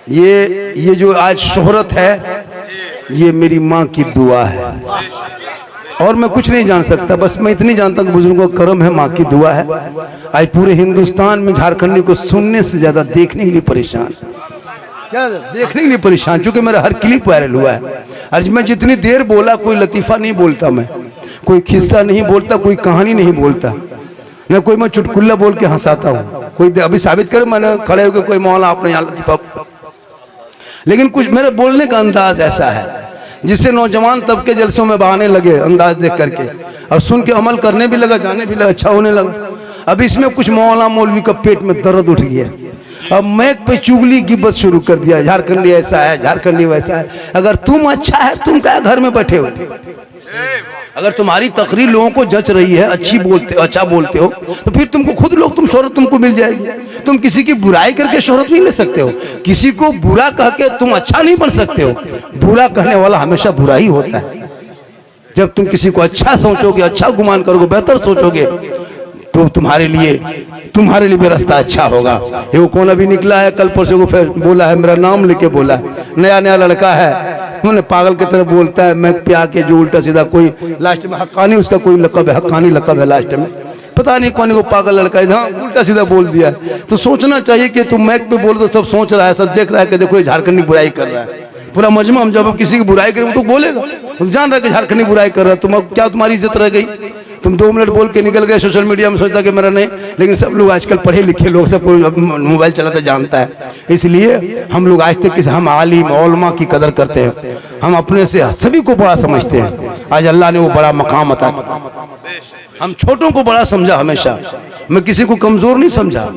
ये जो आज शोहरत है, ये मेरी माँ की दुआ है और मैं कुछ नहीं जान सकता। बस मैं इतनी जानता हूँ बुजुर्गों का करम है, माँ की दुआ है। आज पूरे हिंदुस्तान में झारखंडी को सुनने से ज्यादा देखने के लिए परेशान, क्या देखने के लिए परेशान, चूंकि मेरा हर क्लिप वायरल हुआ है। आज मैं जितनी देर बोला, कोई लतीफा नहीं बोलता, मैं कोई किस्सा नहीं बोलता, कोई कहानी नहीं बोलता, न कोई मैं चुटकुल्ला बोल के हंसाता हूँ। कोई अभी साबित करे मैंने खड़े होकर कोई मौला आपने यहाँ लतीफा, लेकिन कुछ मेरे बोलने का अंदाज ऐसा है जिससे नौजवान तबके जलसों में बहाने लगे अंदाज देख करके, और सुन के अमल करने भी लगा, जाने भी लगा, अच्छा होने लगा। अब इसमें कुछ मौला मौलवी का पेट में दर्द उठ गया, अब मैक पे चुगली गिब्बत शुरू कर दिया, झारखंडी ऐसा है, झारखंडी वैसा है। अगर तुम अच्छा है, तुम क्या घर में बैठे हो? अगर तुम्हारी तकरीर लोगों को जच रही है, अच्छी बोलते, अच्छा बोलते हो, तो फिर तुमको खुद लोग, तुम शोहरत तुमको मिल जाएगी। तुम किसी की बुराई करके शोहरत नहीं ले सकते हो, किसी को बुरा कह के तुम अच्छा नहीं बन सकते हो। बुरा कहने वाला हमेशा बुरा ही होता है। जब तुम किसी को अच्छा सोचोगे, अच्छा गुमान करोगे, बेहतर सोचोगे, तो तुम्हारे लिए भी रास्ता अच्छा होगा। ये वो कौन अभी निकला है, कल परसों को फिर बोला है, मेरा नाम लेके बोला, नया नया लड़का है, उन्हें पागल की तरह बोलता है, मैं पे आके जो उल्टा सीधा कोई लास्ट में हक्कानी उसका कोई लकब है, हक्कानी लकब है लास्ट में, पता नहीं कौन को पागल लड़का है, हाँ उल्टा सीधा बोल दिया। तो सोचना चाहिए कि तुम मैक पे बोल दो, सब सोच रहा है, सब देख रहा है कि देखो ये झारखंडी बुराई कर रहा है। पूरा मजमा हम जब किसी की बुराई करें तो बोलेगा, तो जान रहा है कि झारखंडी बुराई कर रहा है, तुम अब क्या तुम्हारी इज्जत रह गई? तुम 2 मिनट बोल के निकल गए सोशल मीडिया में, सोचता कि मेरा नहीं। लेकिन सब लोग आजकल पढ़े लिखे लोग, सब कोई मोबाइल चलाता जानता है। इसलिए हम लोग आज तक हम आलिम उलमा की कदर करते हैं, हम अपने से सभी को बड़ा समझते हैं। आज अल्लाह ने वो बड़ा मकाम अता किया, हम छोटों को बड़ा समझा हमेशा, मैं किसी को कमजोर नहीं समझा,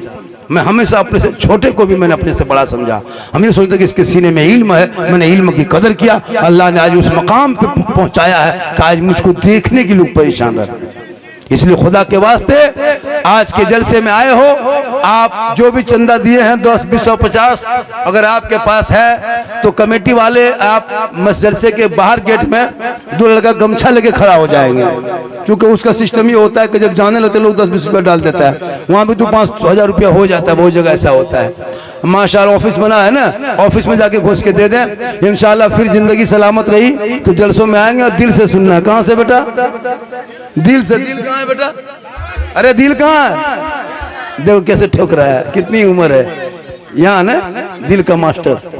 मैं हमेशा अपने से छोटे को भी मैंने अपने से बड़ा समझा। हम ये सोचते कि इसके सीने में इल्म है, मैंने इल्म की कदर किया, अल्लाह ने आज उस मकाम पे पहुंचाया है कि आज मुझको देखने के लोग परेशान रहते हैं। इसलिए खुदा के वास्ते आज के जलसे में आए हो, आप जो भी चंदा दिए हैं 10, 20, 50, अगर आपके पास है तो कमेटी वाले आप जलसे के बाहर गेट में 2 लड़का गमछा लेके खड़ा हो जाएंगे, क्योंकि उसका सिस्टम ये होता है कि जब जाने लगते लोग 10-20 रुपया डाल देता है, वहाँ भी 2-5 हज़ार रुपया हो जाता है, बहुत जगह ऐसा होता है। माशाअल्लाह ऑफिस बना है ना, ऑफिस में जाके घुस के दे दें, इंशाअल्लाह फिर जिंदगी सलामत रही तो जलसों में आएंगे। और दिल से सुनना है, कहाँ से बेटा? दिल से। दिल कहाँ है बेटा? अरे दिल कहाँ है? देखो कैसे ठोक रहा है, कितनी उम्र है यहाँ ना, दिल का मास्टर।